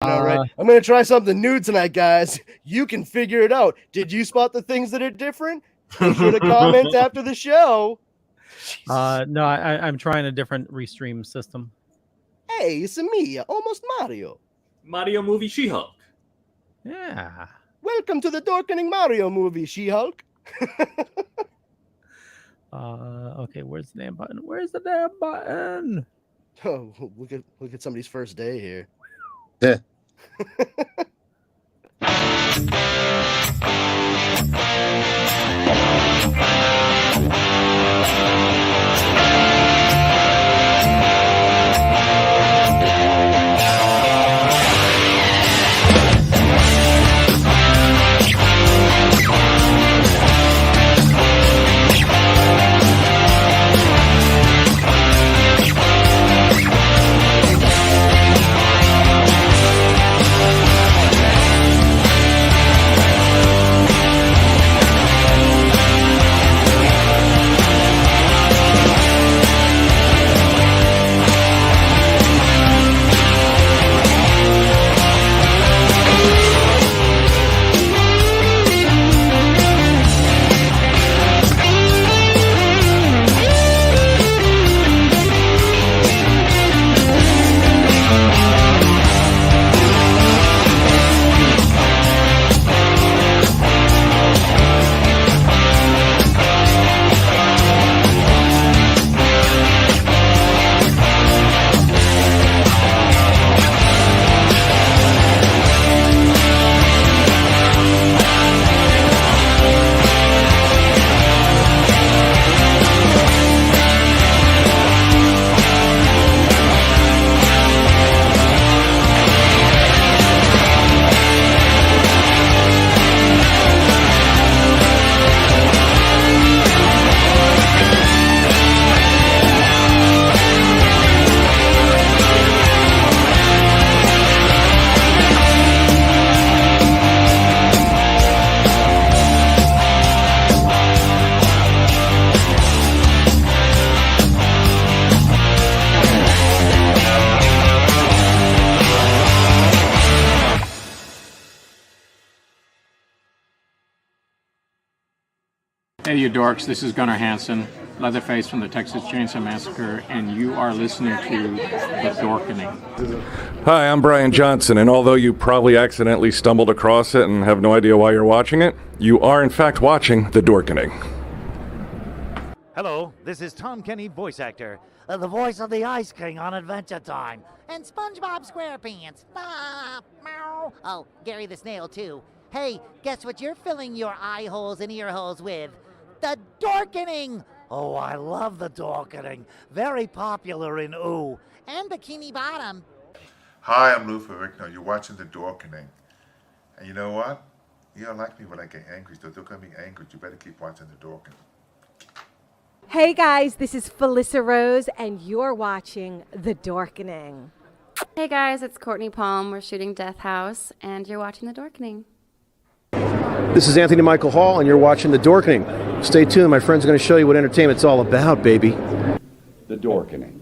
All right, I'm gonna try something new tonight, guys. You can figure it out. Did you spot the things that are different? Make sure to comment after the show. No, I'm trying a different restream system. Hey, it's me, almost Mario. Mario movie She-Hulk. Yeah. Welcome to the Dorkening Mario movie, She-Hulk. Okay, where's the damn button? Where's the damn button? Oh, look at somebody's first day here. Yeah. Hey, you dorks, this is Gunnar Hansen, Leatherface from the Texas Chainsaw Massacre, and you are listening to The Dorkening. Hi, I'm Brian Johnson, and although you probably accidentally stumbled across it and have no idea why you're watching it, you are in fact watching The Dorkening. Hello, this is Tom Kenny, voice actor, the voice of the Ice King on Adventure Time, and SpongeBob SquarePants. Ah, meow. Oh, Gary the Snail, too. Hey, guess what you're filling your eye holes and ear holes with? The Dorkening! Oh, I love the Dorkening. Very popular in Ooh. And Bikini Bottom. Hi, I'm Lou Ferrigno. You're watching The Dorkening. And you know what? You don't like me when I get angry, so don't get me angry. You better keep watching The Dorkening. Hey guys, this is Felissa Rose, and you're watching The Dorkening. Hey guys, it's Courtney Palm. We're shooting Death House, and you're watching The Dorkening. This is Anthony Michael Hall, and you're watching The Dorkening. Stay tuned, my friends are going to show you what entertainment's all about, baby. The Dorkening.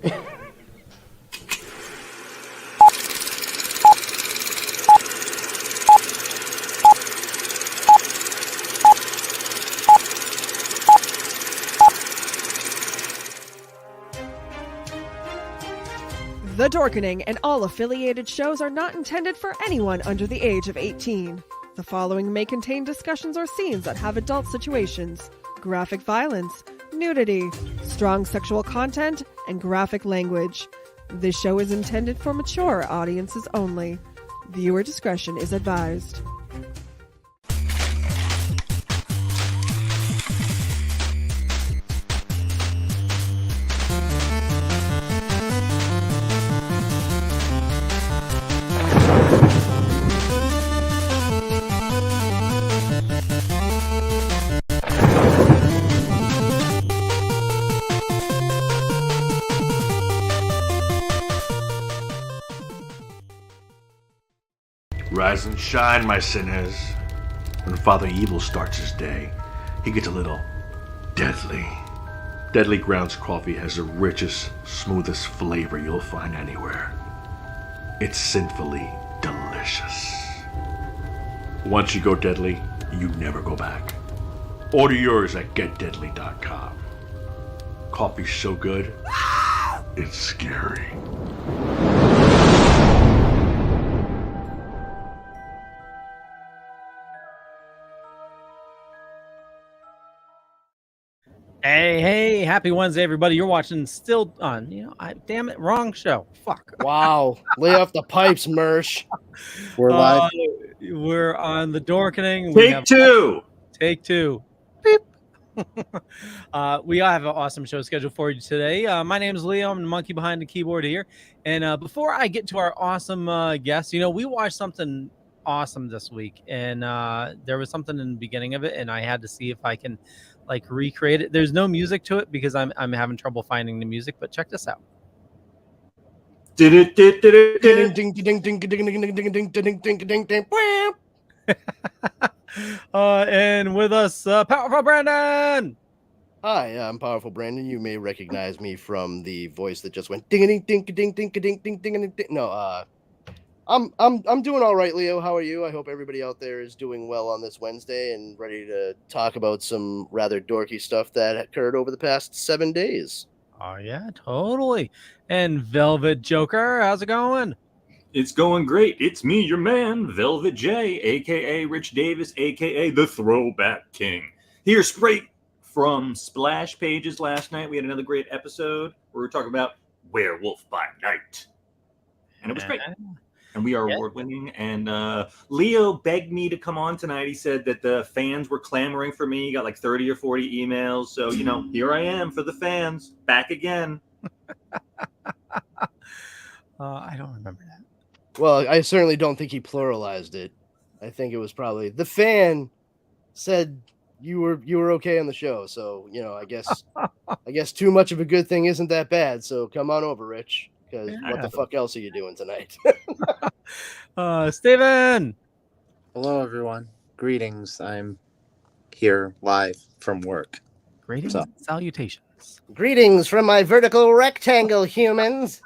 The Dorkening and all affiliated shows are not intended for anyone under the age of 18. The following may contain discussions or scenes that have adult situations, graphic violence, nudity, strong sexual content, and graphic language. This show is intended for mature audiences only. Viewer discretion is advised. Rise and shine, my sinners. When Father Evil starts his day, he gets a little deadly. Deadly Grounds coffee has the richest, smoothest flavor you'll find anywhere. It's sinfully delicious. Once you go deadly, you never go back. Order yours at getdeadly.com. Coffee's so good, it's scary. Hey, happy Wednesday, everybody. You're watching Still On. Damn it, wrong show. Fuck. Wow. Lay off the pipes, Mersh. We're live. We're on the Dorkening. Take two. Beep. We have an awesome show scheduled for you today. My name is Leo. I'm the monkey behind the keyboard here. And before I get to our awesome guest, we watched something awesome this week. And there was something in the beginning of it, and I had to see if I can recreate it. There's no music to it because I'm having trouble finding the music, but check this out. And with us, Powerful Brandon. Hi, I'm Powerful Brandon. You may recognize me from the voice that just went ding ding ding ding ding ding ding ding ding. No, I'm doing all right, Leo. How are you? I hope everybody out there is doing well on this Wednesday and ready to talk about some rather dorky stuff that occurred over the past 7 days. Oh yeah, totally. And Velvet Joker, how's it going? It's going great. It's me, your man, Velvet J, a.k.a. Rich Davis, a.k.a. the Throwback King. Here, straight from Splash Pages last night. We had another great episode where we were talking about Werewolf by Night. And it was great. And we are award-winning. And Leo begged me to come on tonight. He said that the fans were clamoring for me. He got 30 or 40 emails. So, here I am for the fans. Back again. I don't remember that. Well, I certainly don't think he pluralized it. I think it was probably the fan said you were okay on the show. So, I guess too much of a good thing isn't that bad. So come on over, Rich. Because what the fuck else are you doing tonight? Steven! Hello, everyone. Greetings. I'm here live from work. Greetings and salutations. Greetings from my vertical rectangle, humans.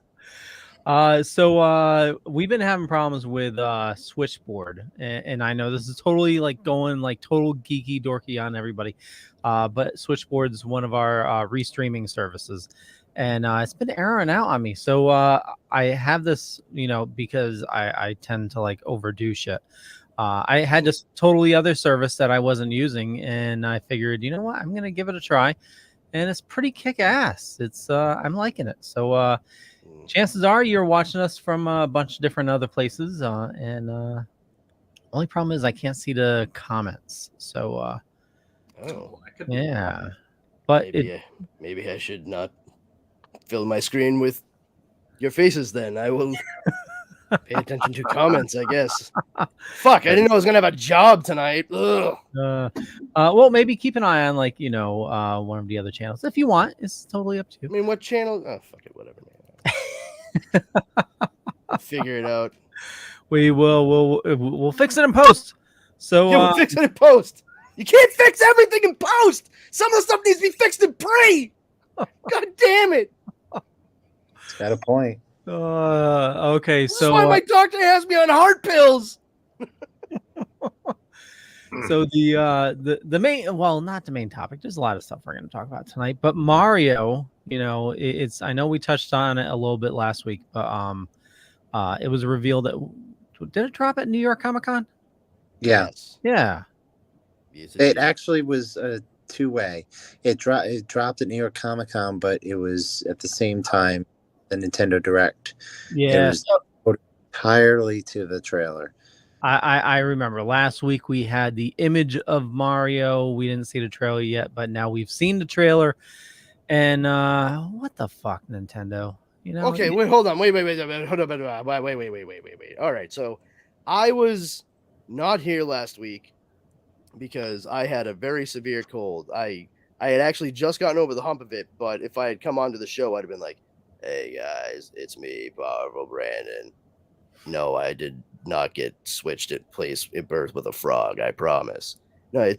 So we've been having problems with Switchboard, and I know this is totally going total geeky dorky on everybody, but Switchboard is one of our restreaming services. And it's been erroring out on me. So I have this, because I tend to overdo shit. I had this totally other service that I wasn't using, and I figured, you know what, I'm going to give it a try. And it's pretty kick-ass. It's I'm liking it. So chances are you're watching us from a bunch of different other places. And only problem is I can't see the comments. So yeah. But maybe I should not fill my screen with your faces, then I will pay attention to comments, I guess. Fuck, I didn't know I was gonna have a job tonight. Ugh. Well, maybe keep an eye on one of the other channels if you want. It's totally up to you. I mean, what channel? Oh, fuck it, whatever, man. I'll figure it out. We'll fix it in post. So we'll fix it in post. You can't fix everything in post. Some of the stuff needs to be fixed in pre. God damn it. It's got a point. Okay, This is why my doctor has me on heart pills. So the main, well, not the main topic. There's a lot of stuff we're going to talk about tonight, but Mario, it's, I know we touched on it a little bit last week, but it was revealed that, did it drop at New York Comic Con? Yeah. Yeah. It actually was a two-way. It dropped at New York Comic Con, but it was at the same time the Nintendo Direct. Yeah. It was entirely to the trailer. I remember last week we had the image of Mario. We didn't see the trailer yet, but now we've seen the trailer. And what the fuck, Nintendo? Okay, wait, hold on. Wait, hold on. Wait. All right, so I was not here last week because I had a very severe cold. I had actually just gotten over the hump of it, but if I had come onto the show, I'd have been like, "Hey guys, it's me, Powerful Brandon. No, I did not get switched at birth with a frog, I promise." No,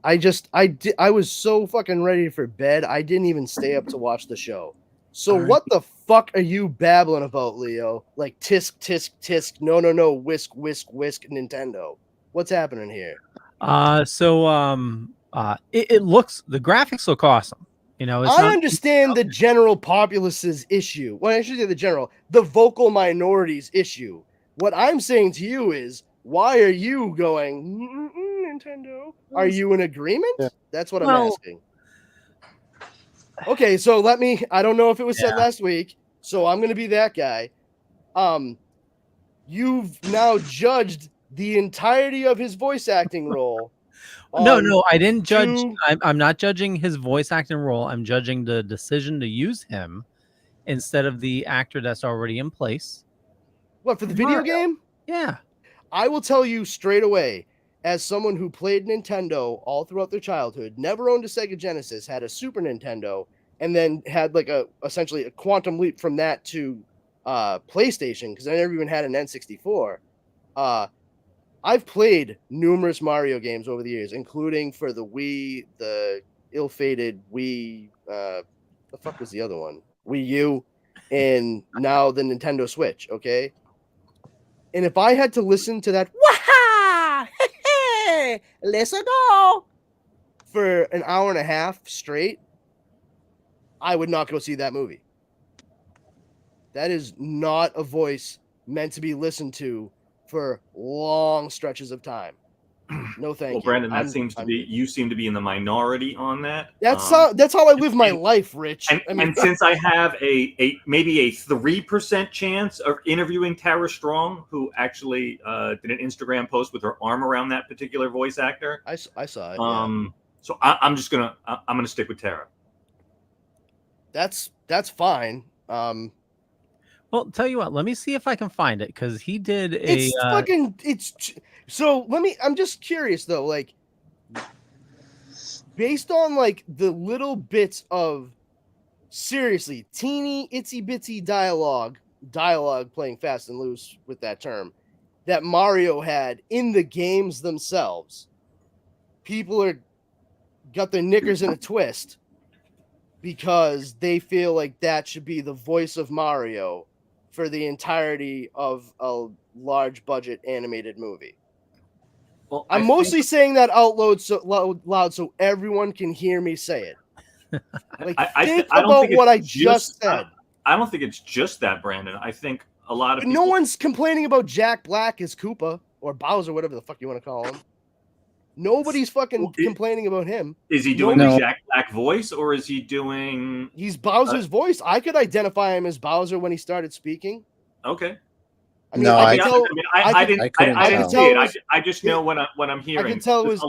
I was so fucking ready for bed, I didn't even stay up to watch the show. So what the fuck are you babbling about, Leo? Like tisk, tisk, tisk, no, whisk, whisk, whisk, Nintendo. What's happening here? It looks, the graphics look awesome. You know, it's I not, understand the general populace's issue. Well, I should say the vocal minorities issue. What I'm saying to you is, why are you going, Nintendo? Are you in agreement? Yeah. That's what I'm asking. Okay, so I don't know if it was said last week, so I'm going to be that guy. You've now judged the entirety of his voice acting role. No, I didn't judge. I'm not judging his voice acting role. I'm judging the decision to use him instead of the actor that's already in place. What, for the video game? Yeah. I will tell you straight away, as someone who played Nintendo all throughout their childhood, never owned a Sega Genesis, had a Super Nintendo, and then had like essentially a quantum leap from that to PlayStation, because I never even had an N64. I've played numerous Mario games over the years, including for the Wii, the ill-fated Wii, the fuck was the other one? Wii U, and now the Nintendo Switch, okay? And if I had to listen to that, waha, let's go, for an hour and a half straight, I would not go see that movie. That is not a voice meant to be listened to for long stretches of time. No, thank you. Well, Brandon, you seem to be in the minority on that. That's how I live my life, Rich. And since I have maybe a 3% chance of interviewing Tara Strong, who actually did an Instagram post with her arm around that particular voice actor, I saw it. So I'm gonna stick with Tara. That's fine. Well, tell you what, let me see if I can find it, because he did a. I'm just curious though, like, based on like the little bits of seriously teeny itsy bitsy dialogue playing fast and loose with that term that Mario had in the games themselves, people got their knickers in a twist because they feel like that should be the voice of Mario for the entirety of a large budget animated movie. Well, I'm mostly saying that out loud so everyone can hear me say it. Like, think about what I just said. I don't think it's just that, Brandon. I think a lot of people... No one's complaining about Jack Black as Koopa or Bowser, whatever the fuck you want to call him. Nobody's fucking complaining about him. Is he doing the Jack Black voice, or is he doing... He's Bowser's voice. I could identify him as Bowser when he started speaking. Okay. I mean, I didn't see it. I just know what I'm hearing. I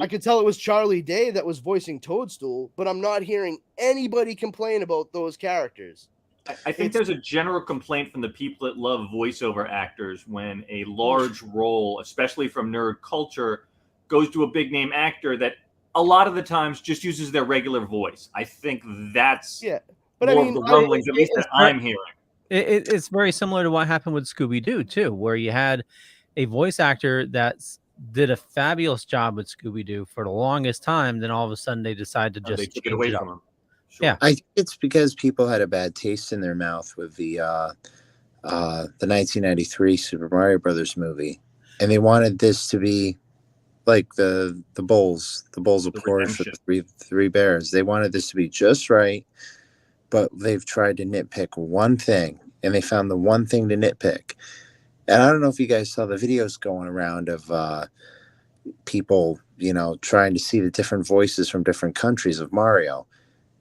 could tell it was Charlie Day that was voicing Toadstool, but I'm not hearing anybody complain about those characters. I think there's a general complaint from the people that love voiceover actors when a large role, especially from nerd culture, goes to a big name actor that a lot of the times just uses their regular voice. I think that's more of the rumblings, at least that I'm hearing. It's very similar to what happened with Scooby-Doo too, where you had a voice actor that did a fabulous job with Scooby-Doo for the longest time. Then all of a sudden they decide to just they took it away from him. Sure. Yeah, I think it's because people had a bad taste in their mouth with the 1993 Super Mario Brothers movie, and they wanted this to be like the bowls of porridge for the three bears. They wanted this to be just right, but they've tried to nitpick one thing, and they found the one thing to nitpick. And I don't know if you guys saw the videos going around of people, trying to see the different voices from different countries of Mario.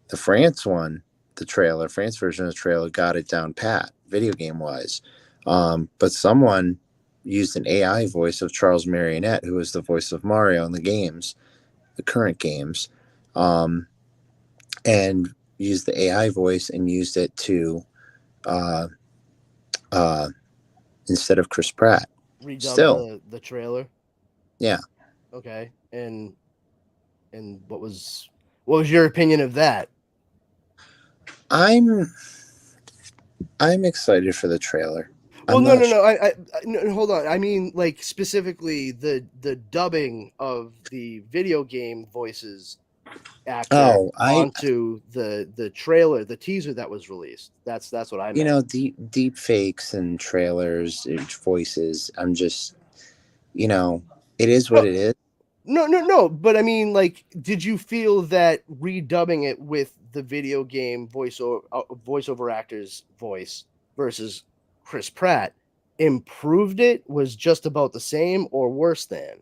The France one, France version of the trailer got it down pat, video game wise. But someone used an AI voice of Charles Marionette, who is the voice of Mario in the games, the current games, and used the AI voice and used it to instead of Chris Pratt. Redub the trailer. Yeah. Okay. And what was your opinion of that? I'm excited for the trailer. Well, no. I hold on. I mean, like, specifically the dubbing of the video game voices actor onto the trailer, the teaser that was released. That's what I meant. You know, deep fakes and trailers, voices. I'm just, you know, it is what it is. No. But I mean, like, did you feel that redubbing it with the video game voiceover actor's voice versus Chris Pratt improved it? Was just about the same or worse than?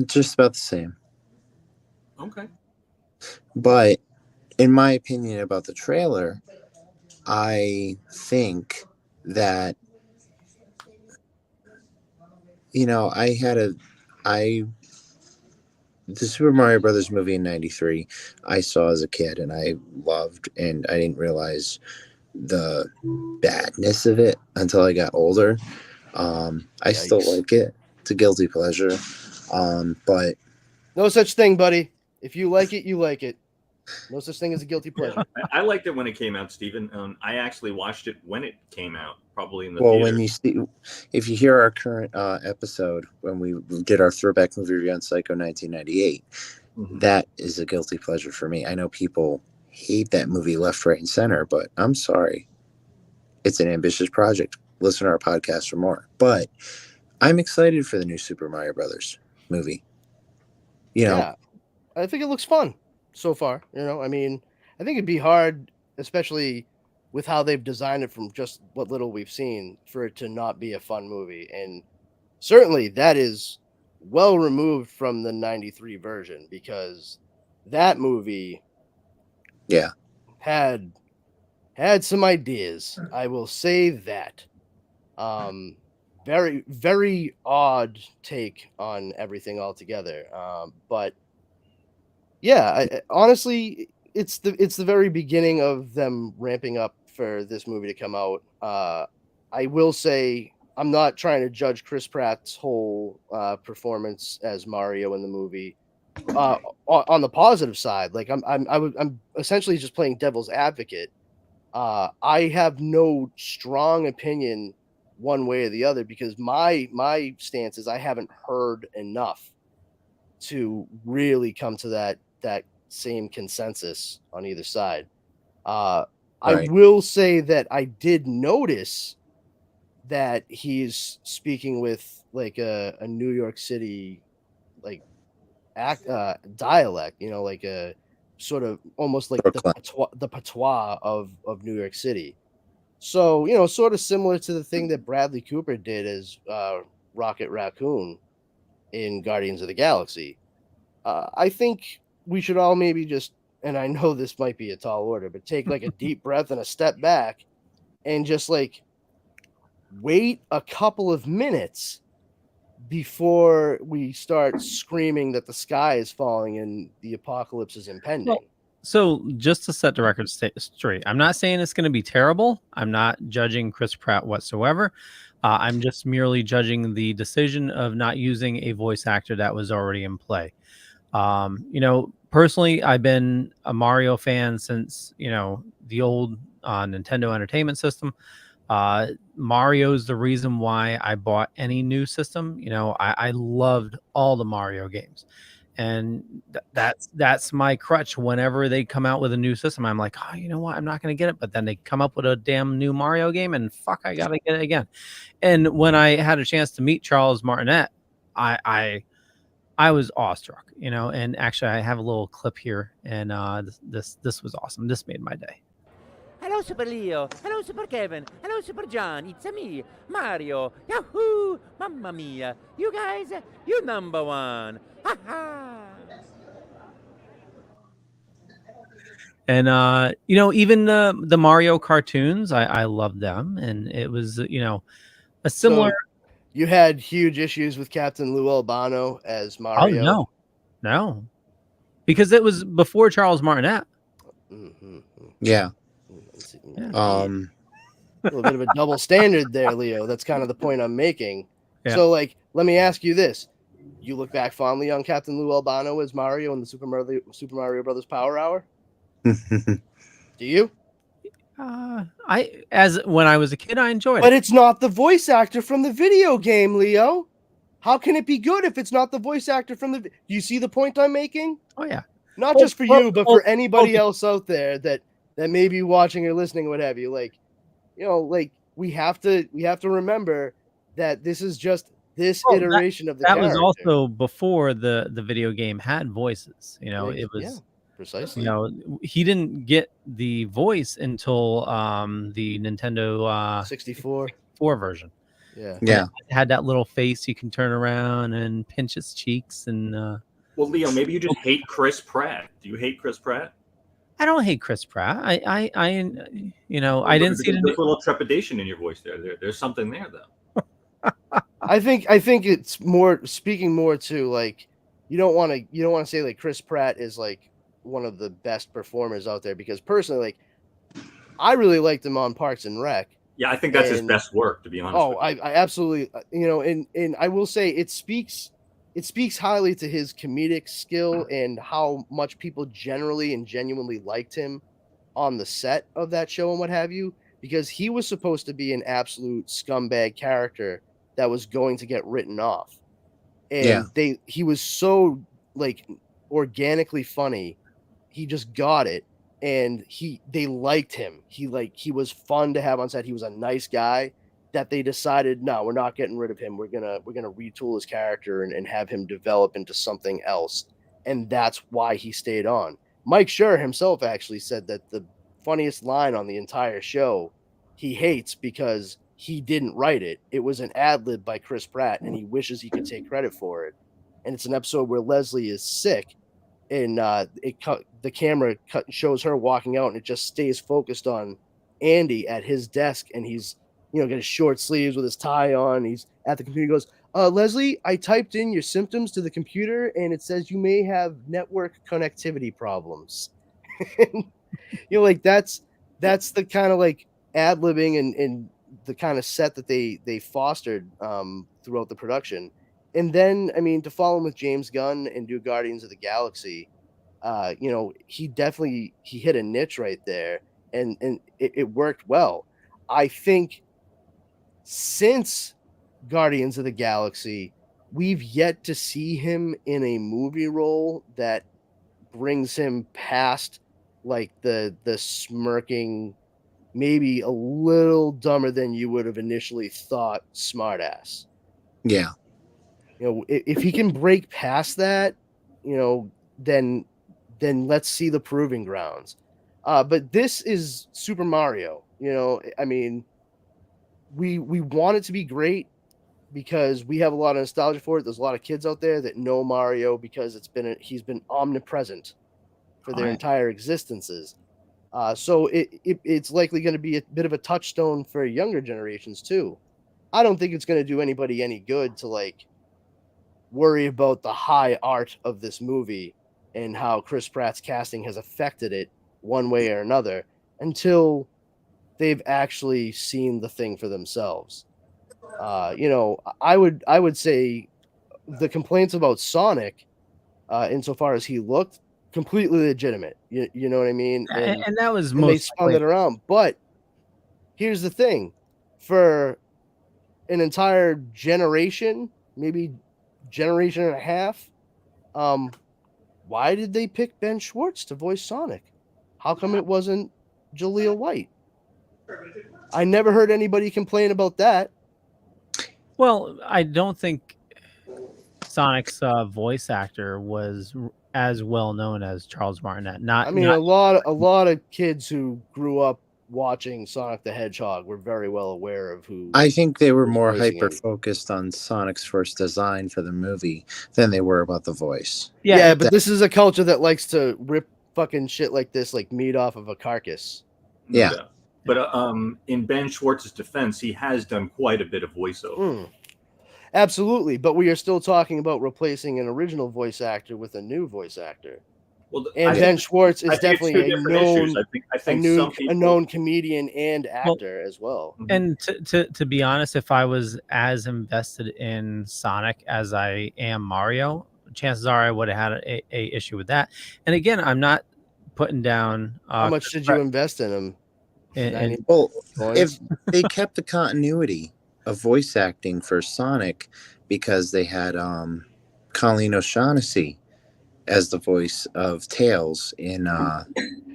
Just about the same. Okay. But in my opinion about the trailer, I think that, you know, the Super Mario Brothers movie in '93, I saw as a kid and I loved, and I didn't realize the badness of it until I got older. I still like it. It's a guilty pleasure. But no such thing, buddy. If you like it, you like it. No such thing as a guilty pleasure. I liked it when it came out, Stephen. I actually watched it when it came out, probably in the well, theater. when you see, if you hear our current episode when we did our throwback movie review on Psycho 1998, that is a guilty pleasure for me. I know people hate that movie left, right, and center, but I'm sorry. It's an ambitious project. Listen to our podcast for more. But I'm excited for the new Super Mario Brothers movie. You know, yeah, I think it looks fun so far. You know, I mean, I think it'd be hard, especially with how they've designed it from just what little we've seen, for it to not be a fun movie. And certainly that is well removed from the 93 version, because that movie had some ideas. I will say that. Very, very odd take on everything altogether. But yeah, honestly, it's the very beginning of them ramping up for this movie to come out. I will say, I'm not trying to judge Chris Pratt's whole performance as Mario in the movie. On the positive side, like I'm essentially just playing devil's advocate. I have no strong opinion one way or the other, because my stance is I haven't heard enough to really come to that same consensus on either side. I will say that I did notice that he's speaking with like a New York City like dialect, you know, like a sort of almost like the patois of New York City. So, you know, sort of similar to the thing that Bradley Cooper did as Rocket Raccoon in Guardians of the Galaxy. I think we should all maybe just, and I know this might be a tall order, but take like a deep breath and a step back and just like wait a couple of minutes before we start screaming that the sky is falling and the apocalypse is impending. Well, so just to set the record straight, I'm not saying it's going to be terrible. I'm not judging Chris Pratt whatsoever. I'm just merely judging the decision of not using a voice actor that was already in play. You know, personally, I've been a Mario fan since, you know, the old Nintendo Entertainment System. Mario's the reason why I bought any new system. You know, I loved all the Mario games. And that's my crutch. Whenever they come out with a new system, I'm like, oh, you know what? I'm not going to get it. But then they come up with a damn new Mario game, and fuck, I got to get it again. And when I had a chance to meet Charles Martinet, I was awestruck, you know. And actually, I have a little clip here, and this was awesome. This made my day. Hello, Super Leo. Hello, Super Kevin. Hello, Super John. It's me, Mario. Yahoo! Mamma mia. You guys, you number one. Ha ha! And you know, even the Mario cartoons, I love them, and it was, you know, a similar. So you had huge issues with Captain Lou Albano as Mario. Oh no, because it was before Charles Martinet. Yeah. A little bit of a double standard there, Leo. That's kind of the point I'm making. Yeah. So, like, let me ask you this: you look back fondly on Captain Lou Albano as Mario in the Super Mario Brothers Power Hour? Do you? When I was a kid, I enjoyed it. But it's not the voice actor from the video game, Leo. How can it be good if it's not the voice actor from the? Do you see the point I'm making? Oh yeah. Not just for you, but for anybody else out there that may be watching or listening, or what have you. Like, like we have to remember that this is just this iteration of the that character. was also before the video game had voices. It was precisely. He didn't get the voice until the Nintendo 64 version. Yeah. It had that little face you can turn around and pinch his cheeks and. Well, Leo, maybe you just hate Chris Pratt. Do you hate Chris Pratt? I don't hate Chris Pratt. I didn't see it. There's a little trepidation in your voice there. There's something there, though. I think it's more speaking more to like you don't want to say like Chris Pratt is like one of the best performers out there, because personally, like I really liked him on Parks and Rec. Yeah, I think that's his best work, to be honest. Oh, I absolutely, and I will say it speaks highly to his comedic skill and how much people generally and genuinely liked him on the set of that show and what have you, because he was supposed to be an absolute scumbag character that was going to get written off. And he was so like organically funny. He just got it. And they liked him. He was fun to have on set. He was a nice guy that they decided, no, we're not getting rid of him. We're gonna retool his character and have him develop into something else. And that's why he stayed on. Mike Schur himself actually said that the funniest line on the entire show he hates because he didn't write it. It was an ad lib by Chris Pratt, and he wishes he could take credit for it. And it's an episode where Leslie is sick, and the camera shows her walking out, and it just stays focused on Andy at his desk, and he's got his short sleeves with his tie on. He's at the computer. He goes, Leslie, I typed in your symptoms to the computer, and it says you may have network connectivity problems. Like that's the kind of like ad libbing and the kind of set that they fostered throughout the production. And then, I mean, to follow him with James Gunn and do Guardians of the Galaxy, he hit a niche right there, and it worked well. I think since Guardians of the Galaxy, we've yet to see him in a movie role that brings him past like the smirking, maybe a little dumber than you would have initially thought smartass. Yeah. If he can break past that, then let's see the proving grounds. But this is Super Mario. I mean, we want it to be great because we have a lot of nostalgia for it. There's a lot of kids out there that know Mario because he's been omnipresent for their entire existences. So it's likely going to be a bit of a touchstone for younger generations too. I don't think it's going to do anybody any good to like worry about the high art of this movie and how Chris Pratt's casting has affected it one way or another until they've actually seen the thing for themselves. I would say the complaints about Sonic, insofar as he looked, completely legitimate. You know what I mean? And that was they spun it around. But here's the thing: for an entire generation, maybe generation and a half, why did they pick Ben Schwartz to voice Sonic? How come it wasn't Jaleel White? I never heard anybody complain about that. Well, I don't think Sonic's voice actor was as well known as Charles Martinet. A lot of kids who grew up watching Sonic the Hedgehog were very well aware of who. I think they were more voicing hyper him. focused on Sonic's first design for the movie than they were about the voice. Yeah, but this is a culture that likes to rip fucking shit like this, like meat off of a carcass. Yeah. But in Ben Schwartz's defense, he has done quite a bit of voiceover. Absolutely, but we are still talking about replacing an original voice actor with a new voice actor. Well, Ben Schwartz is definitely a known comedian and actor as well. And to be honest, if I was as invested in Sonic as I am Mario, chances are I would have had a issue with that. And again, I'm not putting down. How much did you invest in him? Well, if they kept the continuity of voice acting for Sonic because they had Colleen O'Shaughnessy as the voice of Tails in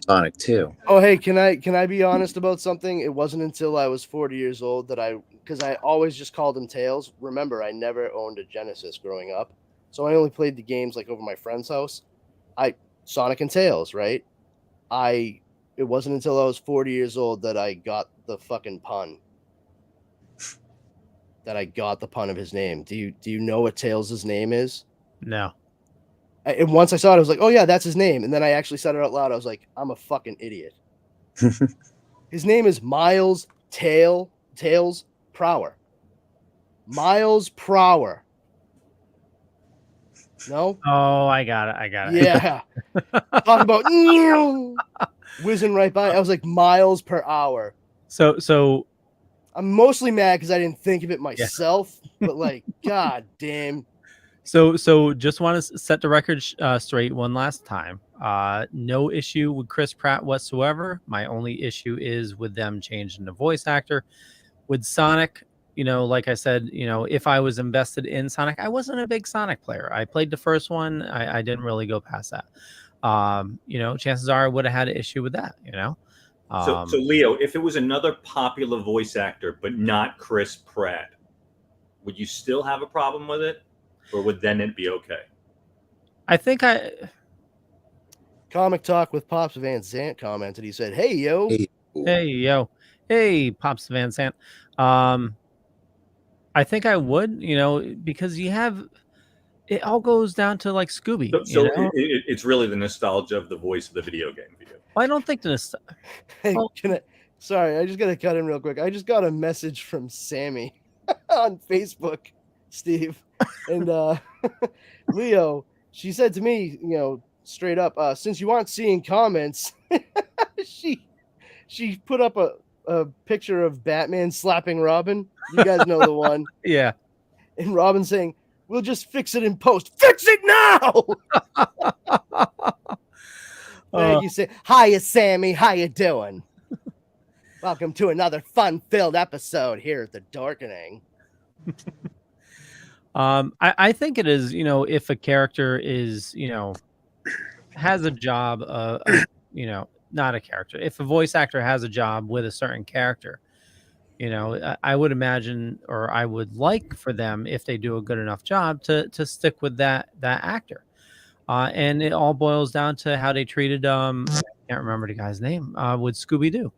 Sonic 2. Oh, hey, can I be honest about something? It wasn't until I was 40 years old that because I always just called him Tails. Remember, I never owned a Genesis growing up, so I only played the games like over my friend's house. Sonic and Tails, right? It wasn't until I was 40 years old that I got the fucking pun. That I got the pun of his name. Do you know what Tails' name is? No. And once I saw it, I was like, oh yeah, that's his name. And then I actually said it out loud. I was like, I'm a fucking idiot. His name is Miles Tails Prower. Miles Prower. No? Oh, I got it. Yeah. Talking about whizzing right by. I was like miles per hour. So I'm mostly mad because I didn't think of it myself, but like, god damn. So just want to set the record straight one last time. No issue with Chris Pratt whatsoever. My only issue is with them changing the voice actor. With Sonic, like I said, if I was invested in Sonic, I wasn't a big Sonic player. I played the first one. I didn't really go past that. Chances are I would have had an issue with that, So Leo, if it was another popular voice actor, but not Chris Pratt, would you still have a problem with it? Or would then it be okay? I think Comic Talk with Pops Van Sant commented. He said, hey, yo. Hey, Pops Van Sant. I think I would, because it all goes down to like Scooby. So it's really the nostalgia of the voice of the video game for you. Well, I don't think the Hey, sorry, I just got to cut in real quick. I just got a message from Sammy on Facebook, Steve. And Leo, she said to me, straight up, since you aren't seeing comments, she put up a picture of Batman slapping Robin. You guys know the one. Yeah. And Robin saying, we'll just fix it in post. Fix it now! Thank you, Sam. Hiya, Sammy. How you doing? Welcome to another fun-filled episode here at the Dorkening. I think it is, if a character is, has a job, not a character. If a voice actor has a job with a certain character, I would imagine, or I would like for them, if they do a good enough job, to stick with that actor. And it all boils down to how they treated, I can't remember the guy's name, with Scooby-Doo,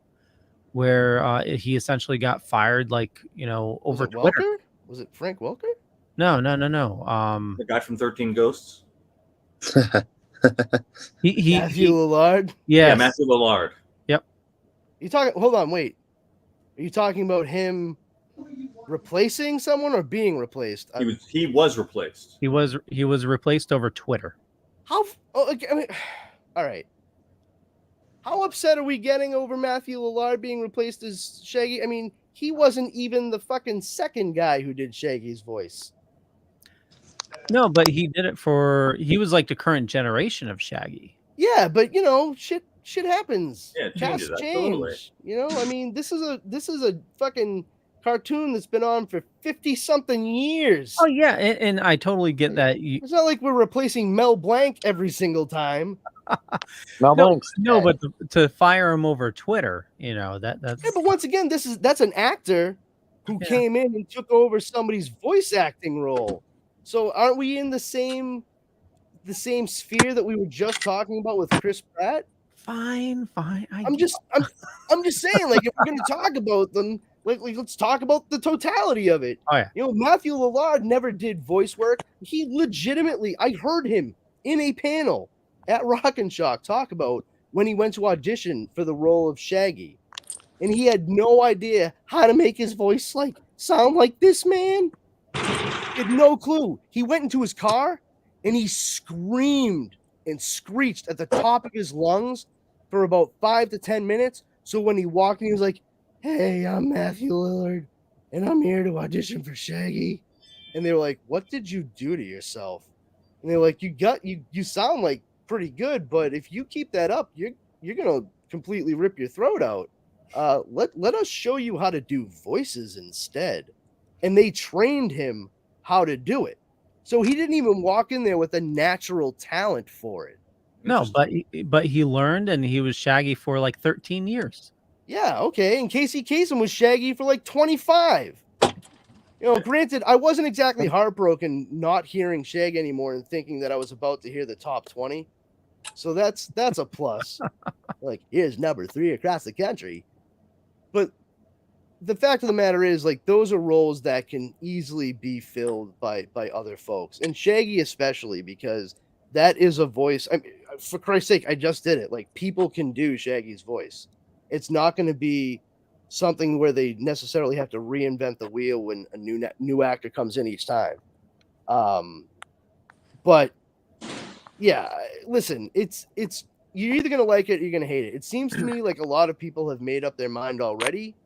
where he essentially got fired, over Twitter. Welker? Was it Frank Welker? No. The guy from 13 Ghosts? Matthew Lillard? Yeah, Matthew Lillard. Yep. Hold on, wait. Are you talking about him replacing someone or being replaced? He was replaced. He was replaced over Twitter. All right. How upset are we getting over Matthew Lillard being replaced as Shaggy? I mean, he wasn't even the fucking second guy who did Shaggy's voice. No, but he did it he was like the current generation of Shaggy. Yeah, but shit happens. Yeah, Casts change. I mean, this is a fucking cartoon that's been on for 50-something years. Oh yeah, and I totally get that. It's not like we're replacing Mel Blanc every single time. No, but to fire him over Twitter, that's yeah. But once again, that's an actor who came in and took over somebody's voice acting role. So aren't we in the same sphere that we were just talking about with Chris Pratt? Fine. I'm just saying, like, if we're gonna talk about them, like let's talk about the totality of it. Oh yeah. Matthew Lillard never did voice work. He legitimately, I heard him in a panel at Rock and Shock talk about when he went to audition for the role of Shaggy, and he had no idea how to make his voice sound like this man. He had no clue. He went into his car and he screamed and screeched at the top of his lungs for about 5 to 10 minutes. So when he walked in, he was like, hey, I'm Matthew Lillard, and I'm here to audition for Shaggy. And they were like, what did you do to yourself? And they were like, you sound like pretty good, but if you keep that up, you're gonna completely rip your throat out. Let us show you how to do voices instead. and they trained him how to do it. So he didn't even walk in there with a natural talent for it. No, but he learned, and he was Shaggy for like 13 years. Yeah, okay. And Casey Kasem was Shaggy for like 25. You know, granted, I wasn't exactly heartbroken not hearing Shaggy anymore and thinking that I was about to hear the top 20. So that's a plus. Like, here's number 3 across the country. But the fact of the matter is, like, those are roles that can easily be filled by other folks, and Shaggy especially, because that is a voice. I mean, for Christ's sake, I just did it. Like, people can do Shaggy's voice. It's not going to be something where they necessarily have to reinvent the wheel when a new actor comes in each time. But yeah, listen, it's you're either going to like it or you're going to hate it. It seems to me like a lot of people have made up their mind already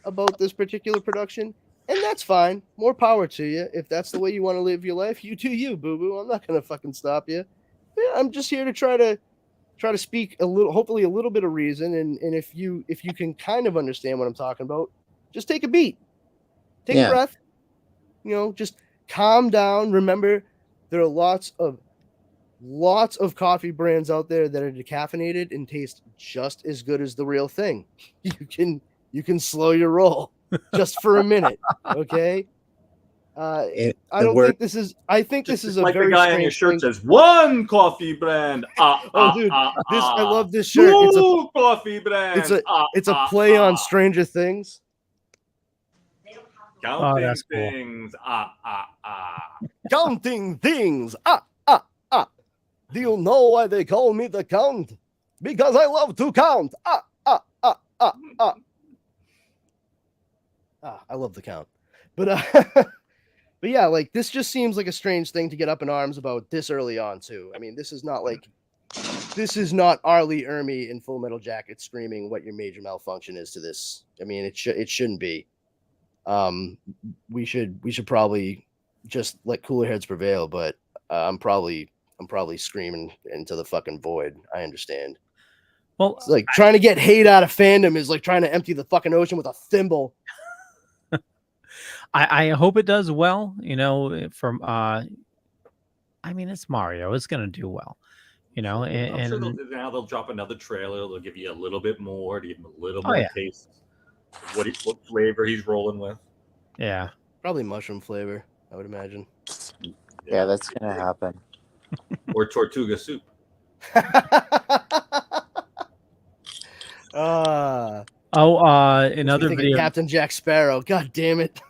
about this particular production, and that's fine. More power to you. If that's the way you want to live your life, you do you, boo-boo. I'm not going to fucking stop you. Yeah, I'm just here to try to speak a little, hopefully a little bit of reason, and if you can kind of understand what I'm talking about, just take a beat. Take a breath. You know, just calm down. Remember, there are lots of coffee brands out there that are decaffeinated and taste just as good as the real thing. You can slow your roll just for a minute, okay? I think this is a like very the guy on your shirt thing. says one coffee brand. Dude, I love this shirt. It's a coffee brand. It's a play on Stranger Things. Counting that's cool. things. Counting things. Do you know why they call me the Count? Because I love to count. I love the Count. But but yeah, like, this just seems like a strange thing to get up in arms about this early on too. I mean, this is not R. Lee Ermey in Full Metal Jacket screaming what your major malfunction is to this. I mean, it shouldn't be. We should probably just let cooler heads prevail, but I'm probably screaming into the fucking void. I understand. Well, it's like trying to get hate out of fandom is like trying to empty the fucking ocean with a thimble. I hope it does well. You know, from I mean, it's Mario. It's gonna do well. You know, I'm sure and now they'll drop another trailer. They'll give you a little bit more to give him a little more yeah. taste of what flavor he's rolling with. Yeah, probably mushroom flavor, I would imagine. Yeah, that's gonna happen. Or Tortuga soup. In other video, Captain Jack Sparrow. God damn it.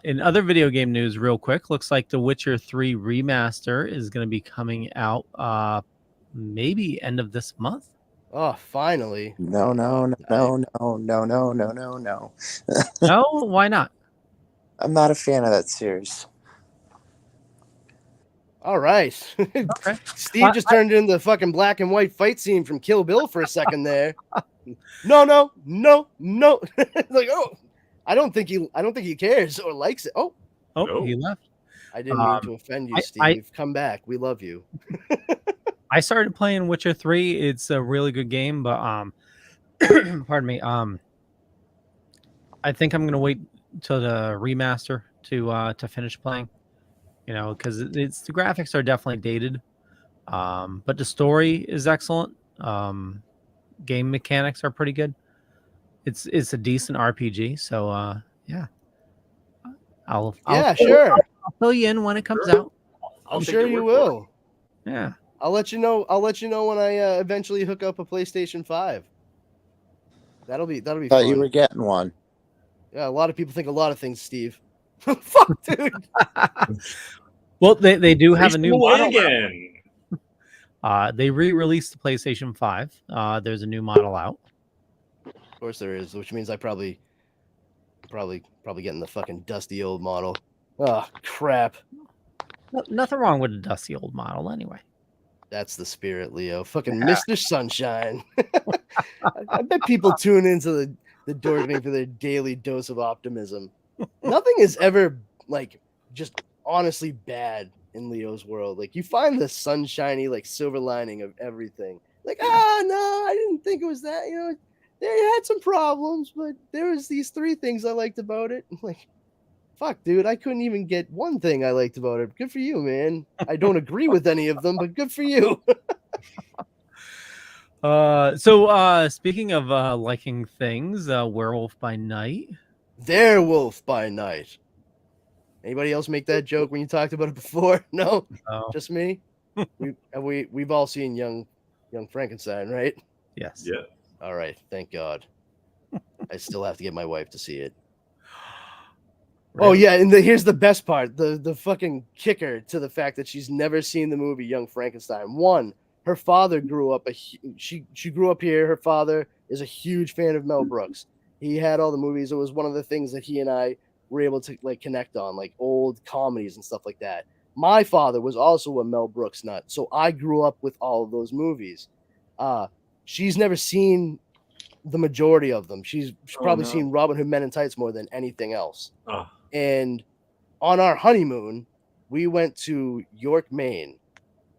In other video game news, real quick, looks like The Witcher 3 remaster is going to be coming out maybe end of this month. Oh, finally. No. No, why not? I'm not a fan of that series. All right. Okay. Steve just turned into the fucking black and white fight scene from Kill Bill for a second there. No. Like, oh, I don't think he cares or likes it. Oh, no. He left. I didn't mean to offend you, Steve. Come back. We love you. I started playing Witcher 3. It's a really good game, but pardon me. I think I'm gonna wait till the remaster to finish playing. You know, because the graphics are definitely dated, but the story is excellent. Game mechanics are pretty good. It's a decent RPG. So yeah, I'll fill you in when it comes out. I'm sure you will. Yeah, I'll let you know. I'll let you know when I eventually hook up a PlayStation 5. That'll be Thought fun. you were getting one. Yeah, a lot of people think a lot of things, Steve. Fuck, dude. Well, they do have a new model again. They re-released the PlayStation 5. There's a new model out. Of course there is, which means I probably getting the fucking dusty old model. Oh, crap. Nothing wrong with a dusty old model anyway. That's the spirit, Leo. Fucking Mr. Sunshine. I bet people tune into the Dorkening for their daily dose of optimism. Nothing is ever like just honestly bad in Leo's world. Like, you find the sunshiny, like, silver lining of everything. Like, no, I didn't think it was that. You know, They had some problems, but there was these 3 things I liked about it. I'm like, fuck, dude, I couldn't even get one thing I liked about it. Good for you, man. I don't agree with any of them, but good for you. Speaking of liking things, Werewolf by Night. Werewolf by Night. Anybody else make that joke when you talked about it before? No, just me. We've all seen Young Frankenstein, right? Yes. Yeah. All right. Thank God. I still have to get my wife to see it. Oh yeah, and here's the best part: the fucking kicker to the fact that she's never seen the movie Young Frankenstein. One, her father grew up she grew up here. Her father is a huge fan of Mel Brooks. He had all the movies. It was one of the things that he and I were able to like connect on, like old comedies and stuff like that. My father was also a Mel Brooks nut, so I grew up with all of those movies. She's never seen the majority of them. She's probably seen Robin Hood Men in Tights more than anything else. Oh. And on our honeymoon, we went to York, Maine,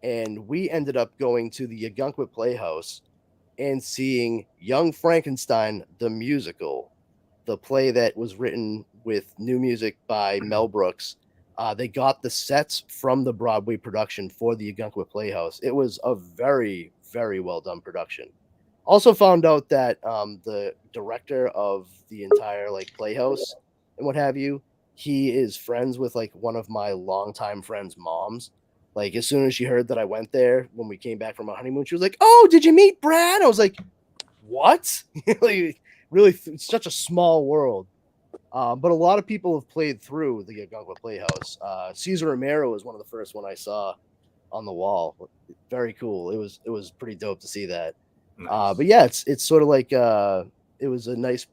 and we ended up going to the Algonquin Playhouse and seeing Young Frankenstein, the musical, the play that was written with new music by Mel Brooks. They got the sets from the Broadway production for the Algonquin Playhouse. It was a very, very well done production. Also found out that the director of the entire like Playhouse and what have you, he is friends with like one of my longtime friends' moms. Like as soon as she heard that I went there when we came back from our honeymoon, she was like, "Oh, did you meet Brad?" I was like, "What?" Like, really, it's such a small world. But a lot of people have played through the Algonquin Playhouse. Cesar Romero was one of the first one I saw on the wall. Very cool. It was pretty dope to see that. Nice. But yeah, it's sort of like it was a nice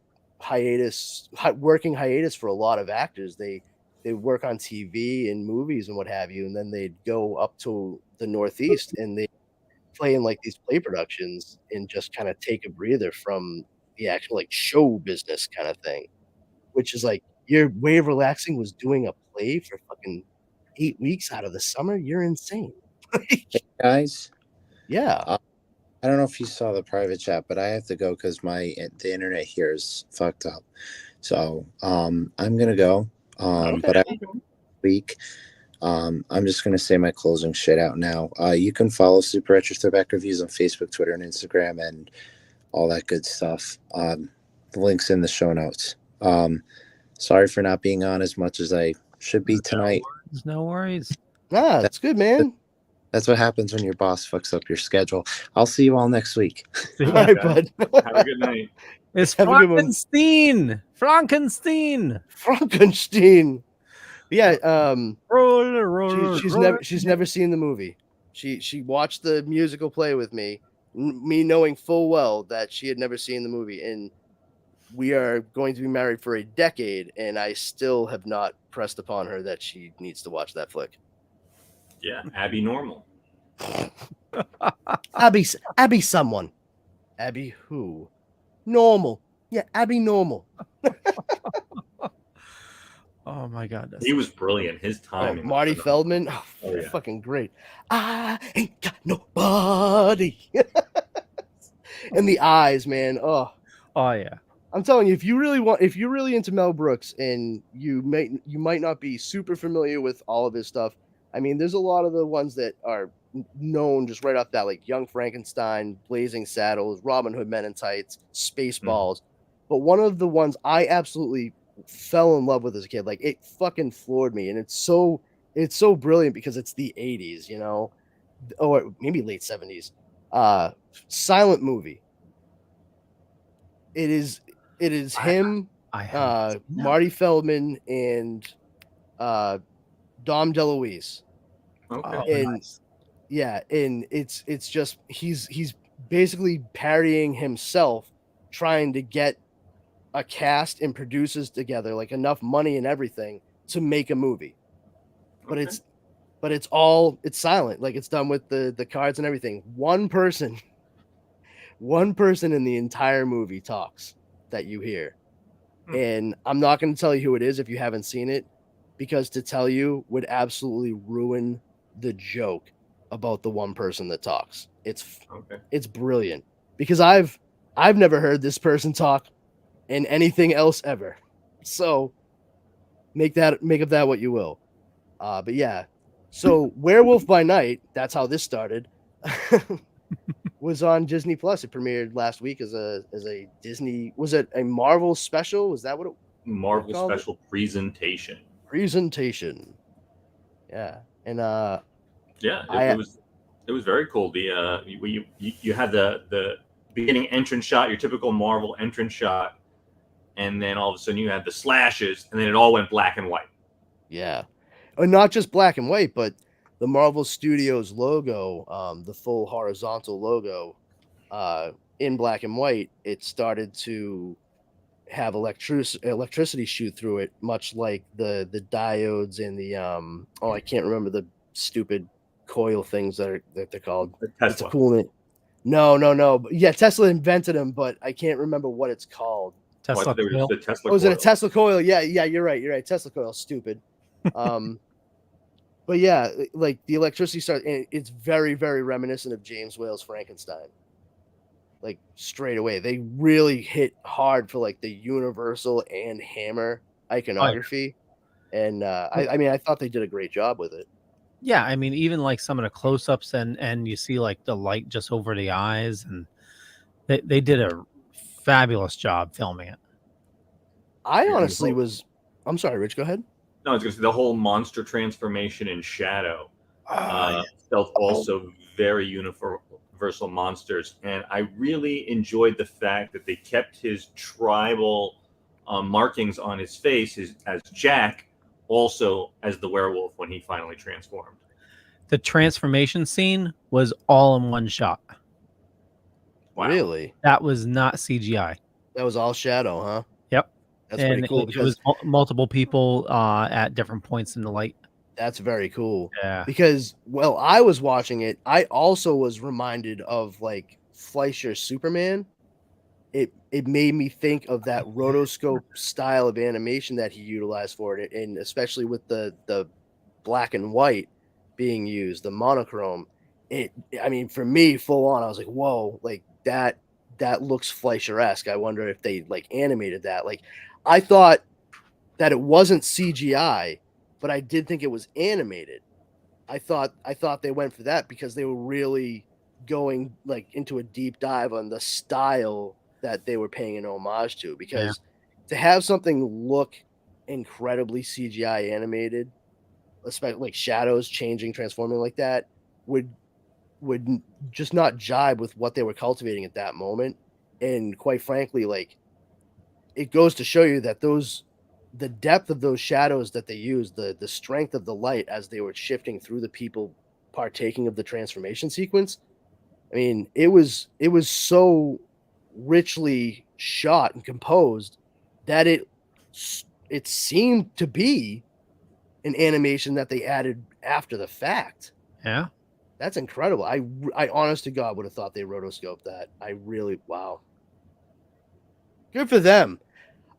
working hiatus for a lot of actors. They work on TV and movies and what have you, and then they'd go up to the Northeast and they play in like these play productions and just kind of take a breather from the actual like show business kind of thing, which is like your way of relaxing was doing a play for fucking 8 weeks out of the summer. You're insane. Hey guys, Yeah. I don't know if you saw the private chat, but I have to go because the internet here is fucked up. So I'm gonna go. But I'm just gonna say my closing shit out now. You can follow Super Retro Throwback Reviews on Facebook, Twitter, and Instagram, and all that good stuff. The links in the show notes. Sorry for not being on as much as I should be tonight. No worries. Ah, that's good, man. That's what happens when your boss fucks up your schedule. I'll see you all next week. All right, bud. Have a good night. It's Have a good one. Frankenstein. Yeah, Roller. she's never seen the movie. She watched the musical play with me, me knowing full well that she had never seen the movie, and we are going to be married for a decade, and I still have not pressed upon her that she needs to watch that flick. Yeah, Abby Normal. Abby someone. Abby who? Normal. Yeah, Abby Normal. Oh my God. He was brilliant. His timing. Marty Feldman. Oh, yeah. Fucking great. I ain't got nobody. And the eyes, man. Oh yeah. I'm telling you, if you're really into Mel Brooks and you might not be super familiar with all of his stuff. I mean, there's a lot of the ones that are known just right off that, like Young Frankenstein, Blazing Saddles, Robin Hood Men in Tights, Spaceballs. But one of the ones I absolutely fell in love with as a kid, like it fucking floored me, and it's so brilliant because it's the 80s, you know, or maybe late 70s. Silent movie. It is him, Marty Feldman, and Dom DeLuise. Okay. And yeah, and it's just he's basically parodying himself, trying to get a cast and producers together, like enough money and everything to make a movie. But it's silent, like it's done with the cards and everything. One person in the entire movie talks that you hear. And I'm not going to tell you who it is if you haven't seen it, because to tell you would absolutely ruin the joke about the one person that talks. It's brilliant, because I've I've never heard this person talk in anything else ever. So make of that what you will. But yeah. So Werewolf by Night, that's how this started. Was on Disney Plus. It premiered last week as a Disney. Was it a Marvel special? Was that what it? Marvel special presentation. Presentation. Yeah, and yeah, it was very cool. The you had the beginning entrance shot, your typical Marvel entrance shot, and then all of a sudden you had the slashes, and then it all went black and white. Yeah, and not just black and white, but the Marvel Studios logo, the full horizontal logo, in black and white. It started to have electricity shoot through it, much like the diodes and the I can't remember the stupid coil things that they're called. It's a cool name. No. Yeah, Tesla invented them, but I can't remember what it's called. Tesla coil. The Tesla was coil. it a Tesla coil? Yeah, you're right. Tesla coil, stupid. But yeah, like the electricity starts, and it's very, very reminiscent of James Whale's Frankenstein. Like straight away, they really hit hard for like the Universal and Hammer iconography, and I thought they did a great job with it. Yeah, I mean, even like some of the close-ups and you see like the light just over the eyes, and they did a fabulous job filming it. I honestly was. I'm sorry, Rich. Go ahead. No, I was going to say the whole monster transformation in Shadow felt also very universal monsters, and I really enjoyed the fact that they kept his tribal markings on his face as Jack, also as the werewolf when he finally transformed. The transformation scene was all in one shot. Wow. Really? That was not CGI. That was all Shadow, huh? Yep. That's pretty cool. It was multiple people at different points in the light. That's very cool. Yeah. Because while I was watching it, I also was reminded of like Fleischer's Superman. It made me think of that rotoscope style of animation that he utilized for it, and especially with the black and white being used, the monochrome. For me, full on, I was like, whoa, like that looks Fleischer-esque. I wonder if they like animated that. Like, I thought that it wasn't CGI, but I did think it was animated. I thought they went for that because they were really going like into a deep dive on the style that they were paying an homage to. Because to have something look incredibly CGI animated, especially like shadows changing, transforming like that, would just not jibe with what they were cultivating at that moment. And quite frankly, like, it goes to show you that the depth of those shadows that they used, the strength of the light as they were shifting through the people partaking of the transformation sequence. I mean, it was so richly shot and composed that it seemed to be an animation that they added after the fact. Yeah. That's incredible. I honest to God would have thought they rotoscoped that. Wow. Good for them.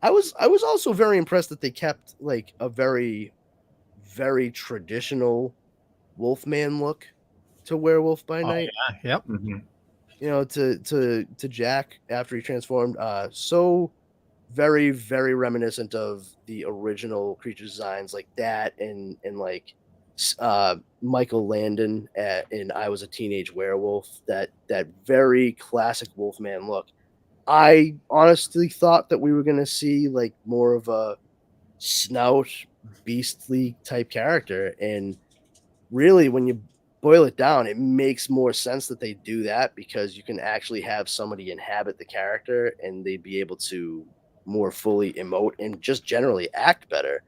I was also very impressed that they kept like a very, very traditional Wolfman look to Werewolf by Night. Yeah. Yep. Mm-hmm. You know, to Jack after he transformed. So very, very reminiscent of the original creature designs, like that, and like Michael Landon in I Was a Teenage Werewolf. That very classic Wolfman look. I honestly thought that we were going to see like more of a snout, beastly type character. And really, when you boil it down, it makes more sense that they do that, because you can actually have somebody inhabit the character and they'd be able to more fully emote and just generally act better,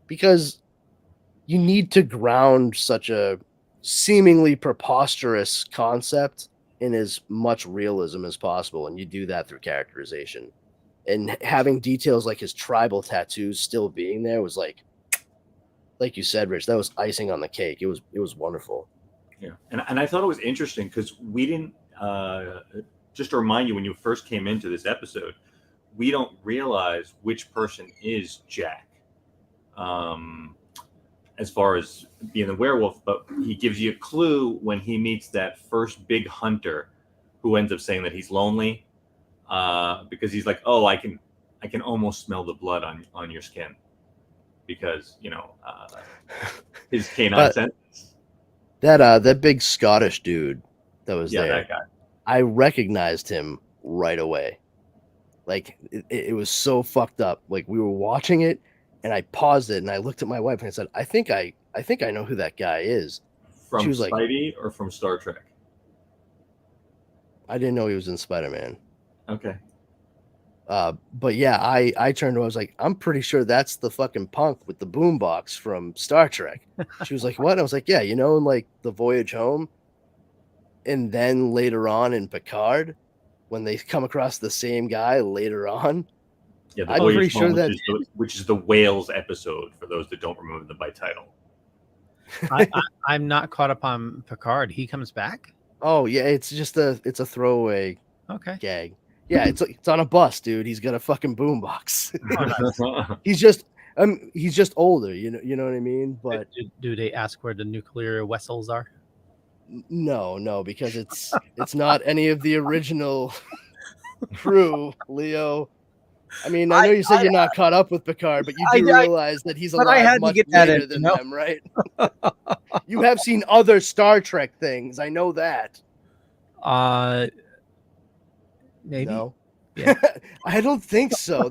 because you need to ground such a seemingly preposterous concept in as much realism as possible, and you do that through characterization. And having details like his tribal tattoos still being there was like you said, Rich, that was icing on the cake. It was wonderful. Yeah, and I thought it was interesting because we didn't just to remind you, when you first came into this episode, we don't realize which person is Jack. As far as being the werewolf, but he gives you a clue when he meets that first big hunter who ends up saying that he's lonely. because he's like, oh, I can almost smell the blood on your skin, because his canine sense. That big Scottish dude that was there. That guy. I recognized him right away. Like it was so fucked up. Like we were watching it, and I paused it, and I looked at my wife and I said, "I think I know who that guy is." From She was like, Spidey or from Star Trek? I didn't know he was in Spider-Man. Okay. But yeah, I turned to her, I was like, I'm pretty sure that's the fucking punk with the boombox from Star Trek. She was like, what? I was like, yeah, in like The Voyage Home, and then later on in Picard, when they come across the same guy later on. Yeah, I'm pretty sure that which is the whales episode for those that don't remember them by title. I'm not caught up on Picard. He comes back? Oh yeah, it's a throwaway gag. Yeah, it's on a bus, dude. He's got a fucking boombox. He's just older, you know what I mean? But do they ask where the nuclear vessels are? No, because it's not any of the original crew, Leo. I mean, I know you said you're not caught up with Picard, but you do realize that he's alive much later than them, right? You have seen other Star Trek things. I know that. Maybe. No. Yeah. I don't think so.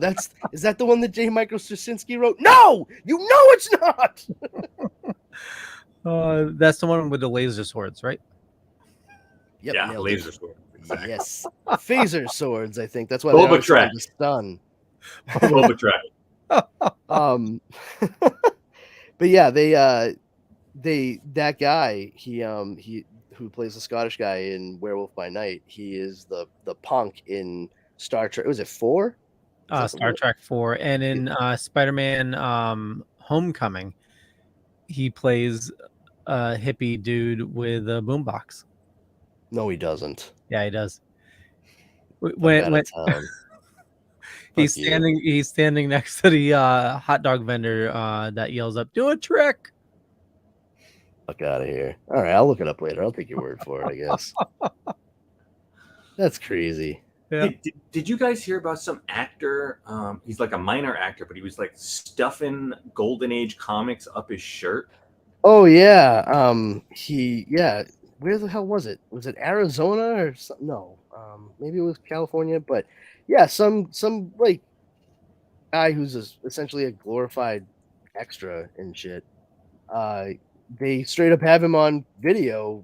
Is that the one that J. Michael Straczynski wrote? No, you know it's not. That's the one with the laser swords, right? Yep, yeah, laser sword. Exactly. Yes, phaser swords. I think that's why they always call the stun. But yeah, that guy, he who plays the Scottish guy in Werewolf by Night, he is the punk in Star Trek. Was it 4? Star Trek 4, and in Spider-Man Homecoming, he plays a hippie dude with a boombox. No, he doesn't. Yeah, he does. When he's standing next to the hot dog vendor that yells up, "Do a trick!" Fuck out of here. All right, I'll look it up later. I'll take your word for it, I guess. That's crazy. Yeah. Hey, did you guys hear about some actor? He's like a minor actor, but he was like stuffing Golden Age comics up his shirt. Oh yeah. Where the hell was it? Was it Arizona or something? No. Maybe it was California, but yeah, some like guy who's essentially a glorified extra and shit. They straight up have him on video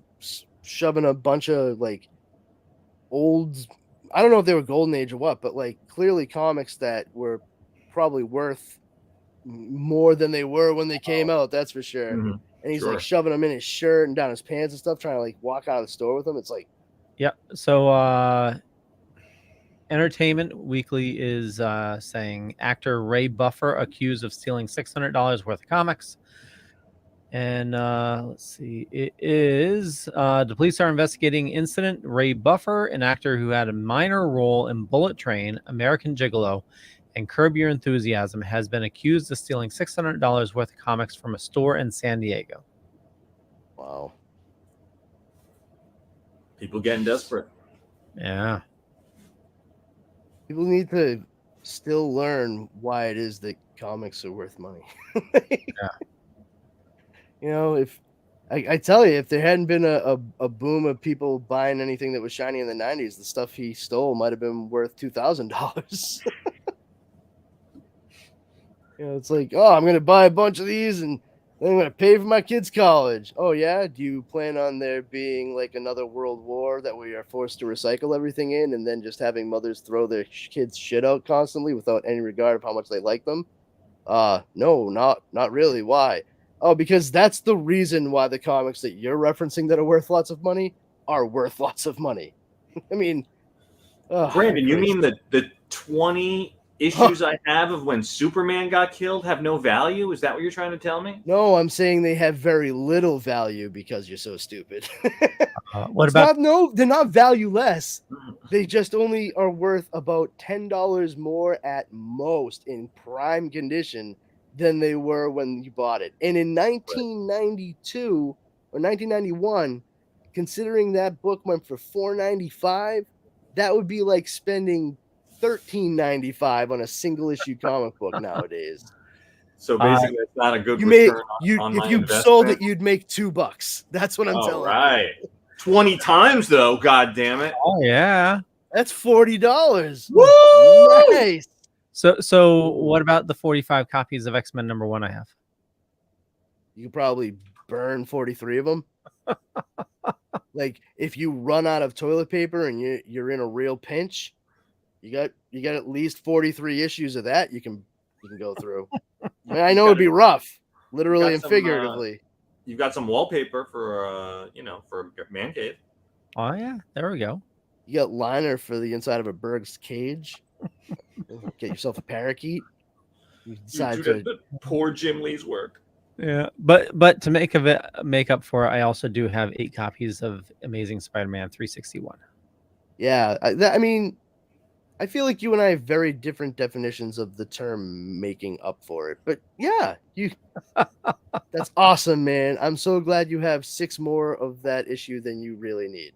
shoving a bunch of like old, I don't know if they were Golden Age or what, but like clearly comics that were probably worth more than they were when they came out. That's for sure. Mm-hmm. And he's like shoving them in his shirt and down his pants and stuff, trying to like walk out of the store with them. It's like, yeah. So, Entertainment Weekly is saying actor Ray Buffer accused of stealing $600 worth of comics. And let's see, it is the police are investigating incident. Ray Buffer, an actor who had a minor role in Bullet Train, American Gigolo, and Curb Your Enthusiasm, has been accused of stealing $600 worth of comics from a store in San Diego. Wow. People getting desperate. Yeah. People need to still learn why it is that comics are worth money. Yeah. You know, if I tell you, if there hadn't been a boom of people buying anything that was shiny in the 90s, the stuff he stole might have been worth $2,000. You know, it's like, oh, I'm going to buy a bunch of these and then I'm going to pay for my kids' college. Oh, yeah? Do you plan on there being like another world war that we are forced to recycle everything in and then just having mothers throw their kids' shit out constantly without any regard of how much they like them? No, not really. Why? Oh, because that's the reason why the comics that you're referencing that are worth lots of money are worth lots of money. I mean, Brandon, you mean the 20 issues I have of when Superman got killed have no value? Is that what you're trying to tell me? No, I'm saying they have very little value because you're so stupid. What about? They're not valueless. They just only are worth about $10 more at most in prime condition than they were when you bought it. And in 1992 or 1991, considering that book went for $4.95, that would be like spending $13.95 on a single issue comic book nowadays. So basically, it's not a good You made return on if my you investment. sold it, you'd make $2. That's what I'm All telling right. 20 times though, god damn it. Oh yeah. That's $40. Woo! Nice. So what about the 45 copies of X-Men #1 I have? You could probably burn 43 of them. Like if you run out of toilet paper and you're in a real pinch, you got at least 43 issues of that you can go through. I mean, I know it'd be rough, literally and figuratively. You've got some wallpaper for for man cave. Oh yeah, there we go. You got liner for the inside of a bird's cage. Get yourself a parakeet. You decide The poor Jim Lee's work. Yeah, but to make up for it, I also do have 8 copies of Amazing Spider-Man 361. Yeah, I mean, I feel like you and I have very different definitions of the term "making up for it," but yeah, that's awesome, man. I'm so glad you have 6 more of that issue than you really need.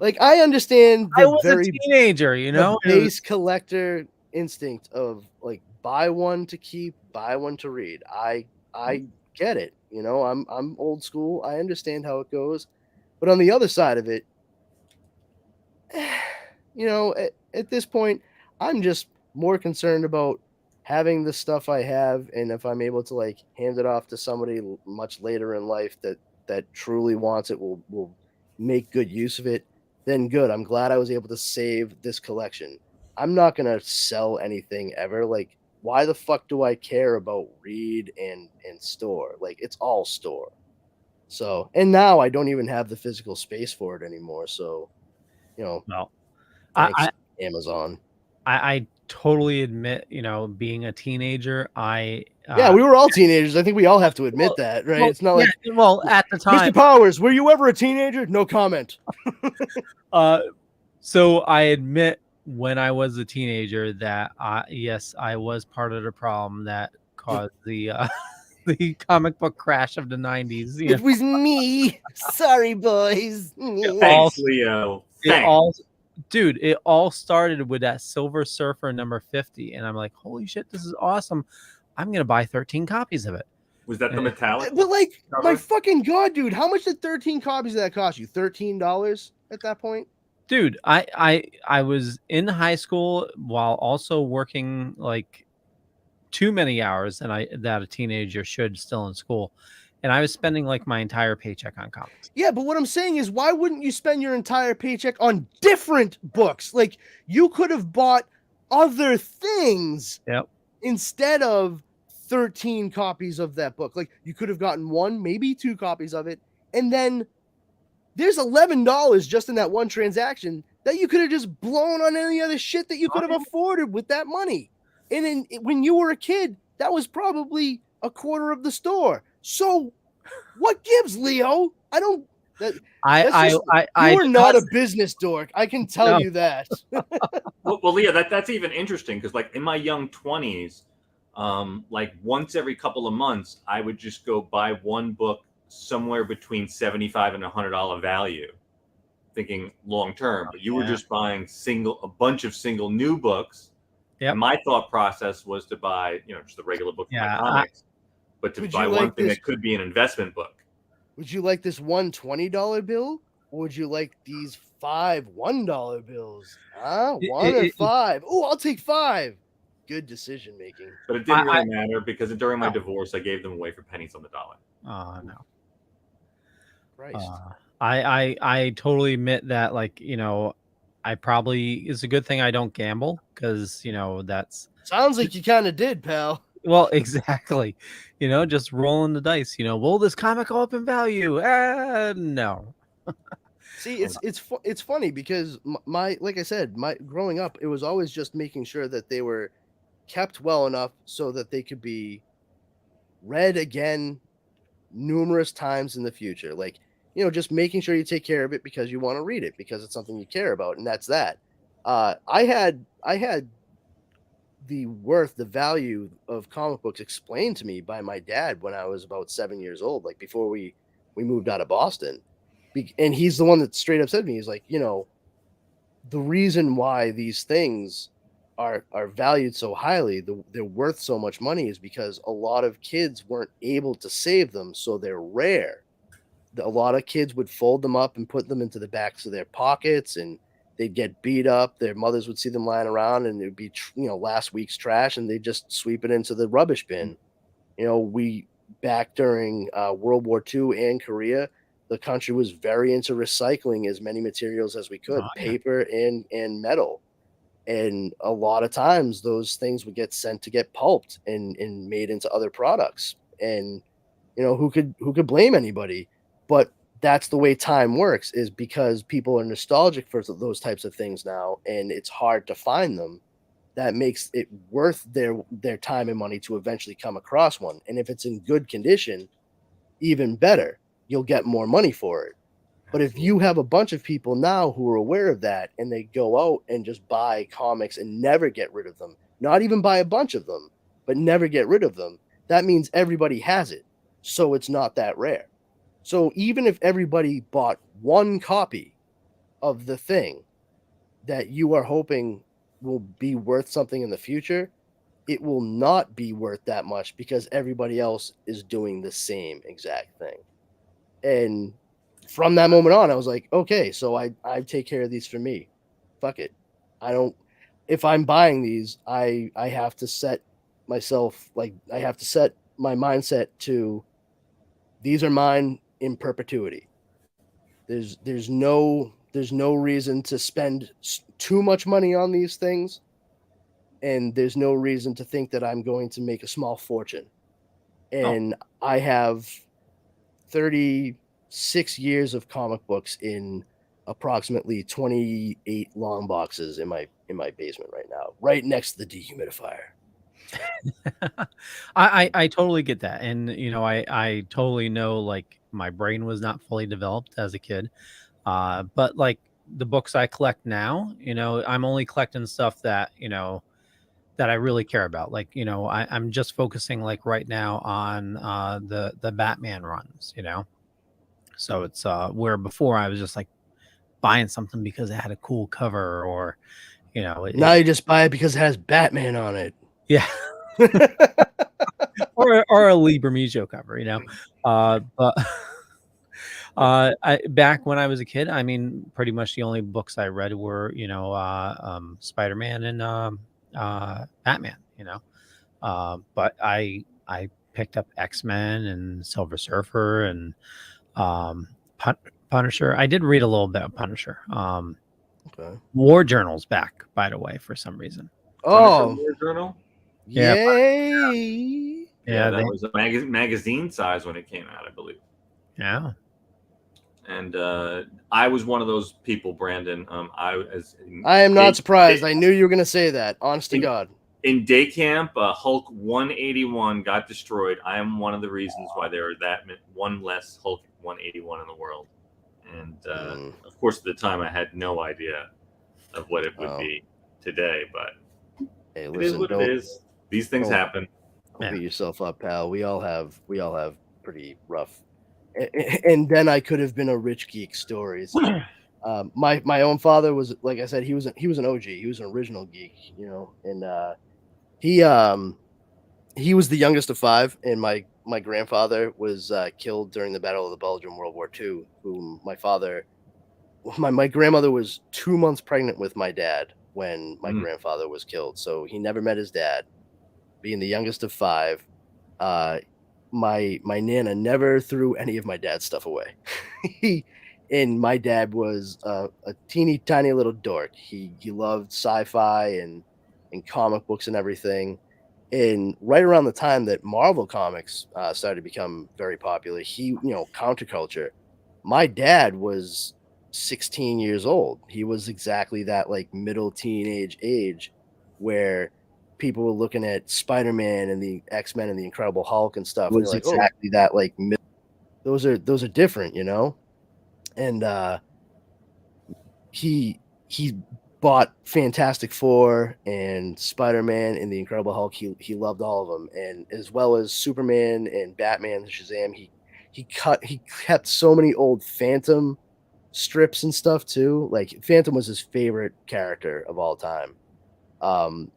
Like, I understand I was a teenager, the base collector instinct of like buy one to keep, buy one to read. I get it. I'm old school. I understand how it goes. But on the other side of it, at this point, I'm just more concerned about having the stuff I have, and if I'm able to like hand it off to somebody much later in life that truly wants it, will make good use of it, then good. I'm glad I was able to save this collection. I'm not gonna sell anything ever. Like, why the fuck do I care about read and store? Like, it's all store. So, and now I don't even have the physical space for it anymore. So, No. thanks, Amazon. I totally admit, being a teenager, yeah, we were all teenagers. I think we all have to admit that, right? It's not like, at the time, Mr. Powers, were you ever a teenager? No comment. So I admit, when I was a teenager, that yes, I was part of the problem that caused the the comic book crash of the 90s. It was me. Sorry, boys. Thanks, Leo. Thanks. It all started with that Silver Surfer #50, and I'm like, holy shit, this is awesome. I'm gonna buy 13 copies of it. Was that the metallic? But like, cover? my fucking god, dude, how much did 13 copies of that cost you? $13 at that point? Dude, I was in high school while also working like too many hours that a teenager should still in school. And I was spending like my entire paycheck on comics. Yeah, but what I'm saying is, why wouldn't you spend your entire paycheck on different books? Like, you could have bought other things instead of 13 copies of that book. Like, you could have gotten 1, maybe 2 copies of it, and then there's $11 just in that one transaction that you could have just blown on any other shit that you could have afforded with that money. And then when you were a kid, that was probably a quarter of the store. So what gives, Leo? I don't. You are not a business dork. I can tell you that. well, Leo, that's even interesting because, like, in my young 20s, like once every couple of months, I would just go buy one book somewhere between $75 and $100 value, thinking long term. But you were just buying a bunch of single new books. Yeah. My thought process was to buy, just the regular book for my comics, but to buy one thing that could be an investment book. Would you like this one $20 bill, or would you like these 5 $1 bills? Huh? 1 or 5? Oh, I'll take 5. Good decision making. But it didn't really matter because during my divorce, I gave them away for pennies on the dollar. Oh no. Christ. I totally admit that, like, I probably, it's a good thing I don't gamble because, that's. Sounds like you kind of did, pal. Well, exactly. Just rolling the dice. Will this comic go up in value? No. See, it's funny because like I said, my growing up, it was always just making sure that they were kept well enough so that they could be read again numerous times in the future. Like, just making sure you take care of it because you want to read it, because it's something you care about, and that's that. I had the value of comic books explained to me by my dad when I was about 7 years old, like before we moved out of Boston. And he's the one that straight up said to me, he's like, the reason why these things are valued so highly, they're worth so much money, is because a lot of kids weren't able to save them, so they're rare. A lot of kids would fold them up and put them into the backs of their pockets, and they'd get beat up. Their mothers would see them lying around, and it would be last week's trash, and they'd just sweep it into the rubbish bin. We back during World War II and Korea, the country was very into recycling as many materials as we could, paper and metal. And a lot of times those things would get sent to get pulped and made into other products. And who could blame anybody? But that's the way time works, is because people are nostalgic for those types of things now, and it's hard to find them. That makes it worth their time and money to eventually come across one. And if it's in good condition, even better, you'll get more money for it. But if you have a bunch of people now who are aware of that, and they go out and just buy comics and never get rid of them, not even buy a bunch of them, but never get rid of them, that means everybody has it. So it's not that rare. So even if everybody bought one copy of the thing that you are hoping will be worth something in the future, it will not be worth that much because everybody else is doing the same exact thing. And from that moment on, I was like, okay, so I take care of these for me. Fuck it. If I'm buying these, I have to set myself, I have to set my mindset to, these are mine in perpetuity. There's no reason to spend too much money on these things, and there's no reason to think that I'm going to make a small fortune. And I have 36 years of comic books in approximately 28 long boxes in my basement right now, right next to the dehumidifier. I totally get that. And I totally know, like, my brain was not fully developed as a kid. But like the books I collect now, I'm only collecting stuff that that I really care about. Like, I'm just focusing, like, right now on the Batman runs, So it's where before I was just like buying something because it had a cool cover, or now you just buy it because it has Batman on it. Yeah. or a Lee Bermejo cover, but back when I was a kid, I mean, pretty much the only books I read were Spider-Man and Batman, but I picked up X-Men and Silver Surfer and Punisher. I did read a little bit of Punisher. Okay. War Journal's back, by the way, for some reason. War Journal? Yeah. Yay! Yeah, that was a magazine size when it came out, I believe. Yeah. And I was one of those people, Brandon. I am not surprised. I knew you were going to say that. Honest to God. In day camp, Hulk 181 got destroyed. I am one of the reasons why there are one less Hulk 181 in the world. And of course, at the time, I had no idea of what it would be today. But hey, it is what it is. These things happen. Don't beat yourself up, pal. We all have pretty rough. And then I could have been a rich geek stories. My own father was, like I said, he was an OG. He was an original geek, and he was the youngest of 5, and my grandfather was killed during the Battle of the Bulge in World War II. Whom my grandmother was 2 months pregnant with my dad when my grandfather was killed. So he never met his dad. Being the youngest of 5, my Nana never threw any of my dad's stuff away. And my dad was a teeny tiny little dork. He loved sci-fi and comic books and everything. And right around the time that Marvel comics started to become very popular, counterculture. My dad was 16 years old. He was exactly that, like, middle teenage age where people were looking at Spider-Man and the X-Men and the Incredible Hulk and stuff. Was and exactly that, like, those are different, And he bought Fantastic Four and Spider-Man and the Incredible Hulk. He loved all of them, and as well as Superman and Batman and Shazam. He kept so many old Phantom strips and stuff too. Like Phantom was his favorite character of all time.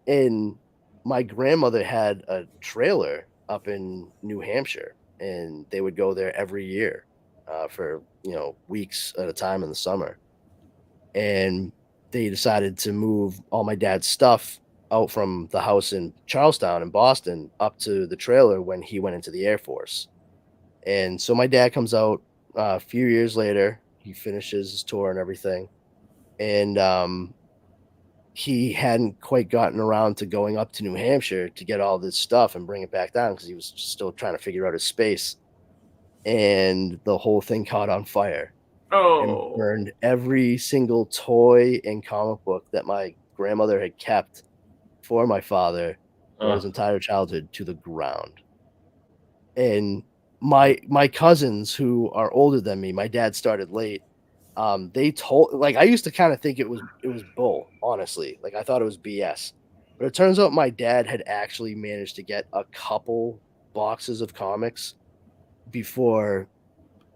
And my grandmother had a trailer up in New Hampshire, and they would go there every year for weeks at a time in the summer. And they decided to move all my dad's stuff out from the house in Charlestown in Boston up to the trailer when he went into the Air Force. And so my dad comes out a few years later. He finishes his tour and everything. And he hadn't quite gotten around to going up to New Hampshire to get all this stuff and bring it back down because he was still trying to figure out his space. And the whole thing caught on fire. Oh. And burned every single toy and comic book that my grandmother had kept for my father for his entire childhood to the ground. And my cousins who are older than me, my dad started late. They told, like, I used to kind of think it was bull, honestly. Like, I thought it was BS. But it turns out my dad had actually managed to get a couple boxes of comics before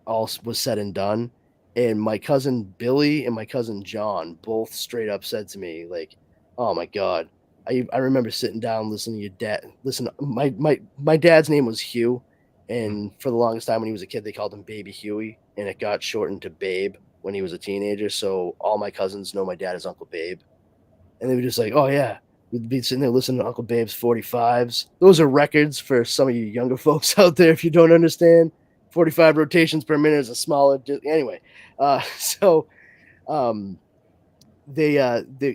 all was said and done. And my cousin Billy and my cousin John both straight up said to me, like, "Oh my God." I remember sitting down listening to your dad. Listen, my dad's name was Hugh. And for the longest time when he was a kid, they called him Baby Huey. And it got shortened to Babe when he was a teenager. So all my cousins know my dad as Uncle Babe. And they were just like, "Oh, yeah." We'd be sitting there listening to Uncle Babe's 45s. Those are records for some of you younger folks out there if you don't understand. 45 rotations per minute is a smaller. Anyway, they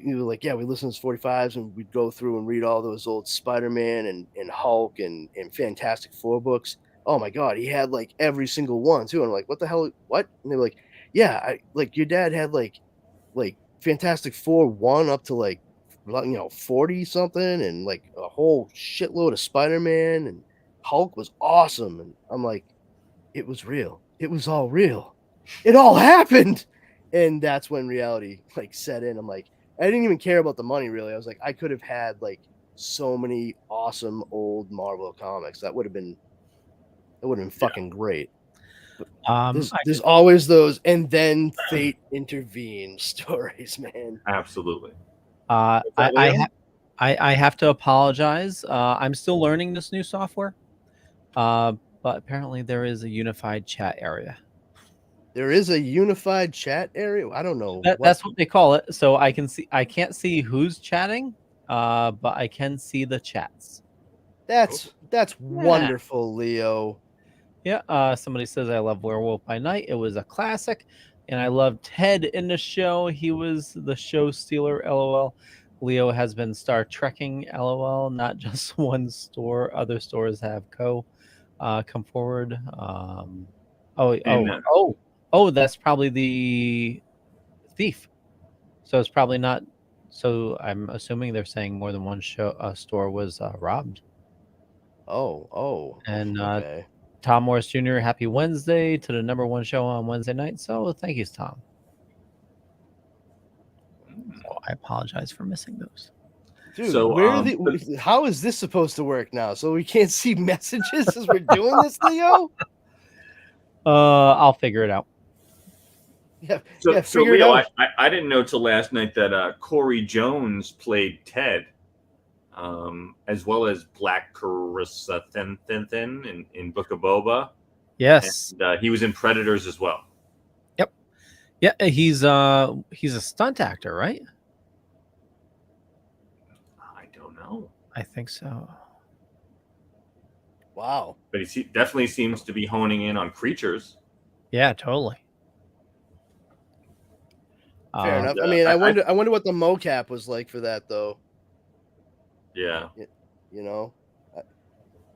were like, "Yeah, we listen to 45s," and we'd go through and read all those old Spider-Man and Hulk and Fantastic Four books. Oh my God, he had like every single one too. And I'm like, "What the hell? What?" And they were like, "Yeah, like your dad had like Fantastic Four 1 up to like 40 something, and like a whole shitload of Spider-Man, and Hulk was awesome." And I'm like, "It was real. It was all real. It all happened." And that's when reality like set in. I'm like, I didn't even care about the money really. I was like, I could have had like so many awesome old Marvel comics. That would have been fucking great. There's always those and then fate intervenes stories, man. Absolutely. I have to apologize. I'm still learning this new software. But apparently there is a unified chat area. There is a unified chat area. I don't know. That's what they call it. So I can't see who's chatting, but I can see the chats. That's wonderful, Leo. Yeah. Somebody says I love Werewolf by Night. It was a classic, and I love Ted in the show. He was the show stealer. LOL. Leo has been Star Trekking. LOL. Not just one store. Other stores have come forward. That's probably the thief. So it's probably not. So I'm assuming they're saying more than one store was robbed. And okay. Tom Morris Jr. Happy Wednesday to the #1 show on Wednesday night. So thank you, Tom. So I apologize for missing those. Dude, so, how is this supposed to work now? So we can't see messages as we're doing this, Leo? I'll figure it out. So Leo, I didn't know till last night that Corey Jones played Ted, as well as Black Carissa Thin in Book of Boba. Yes, and, he was in Predators as well. Yep. Yeah, he's a stunt actor, right? I don't know. I think so. Wow. But he definitely seems to be honing in on creatures. Yeah, totally. Fair enough. I mean, I wonder what the mocap was like for that, though. Yeah. You know?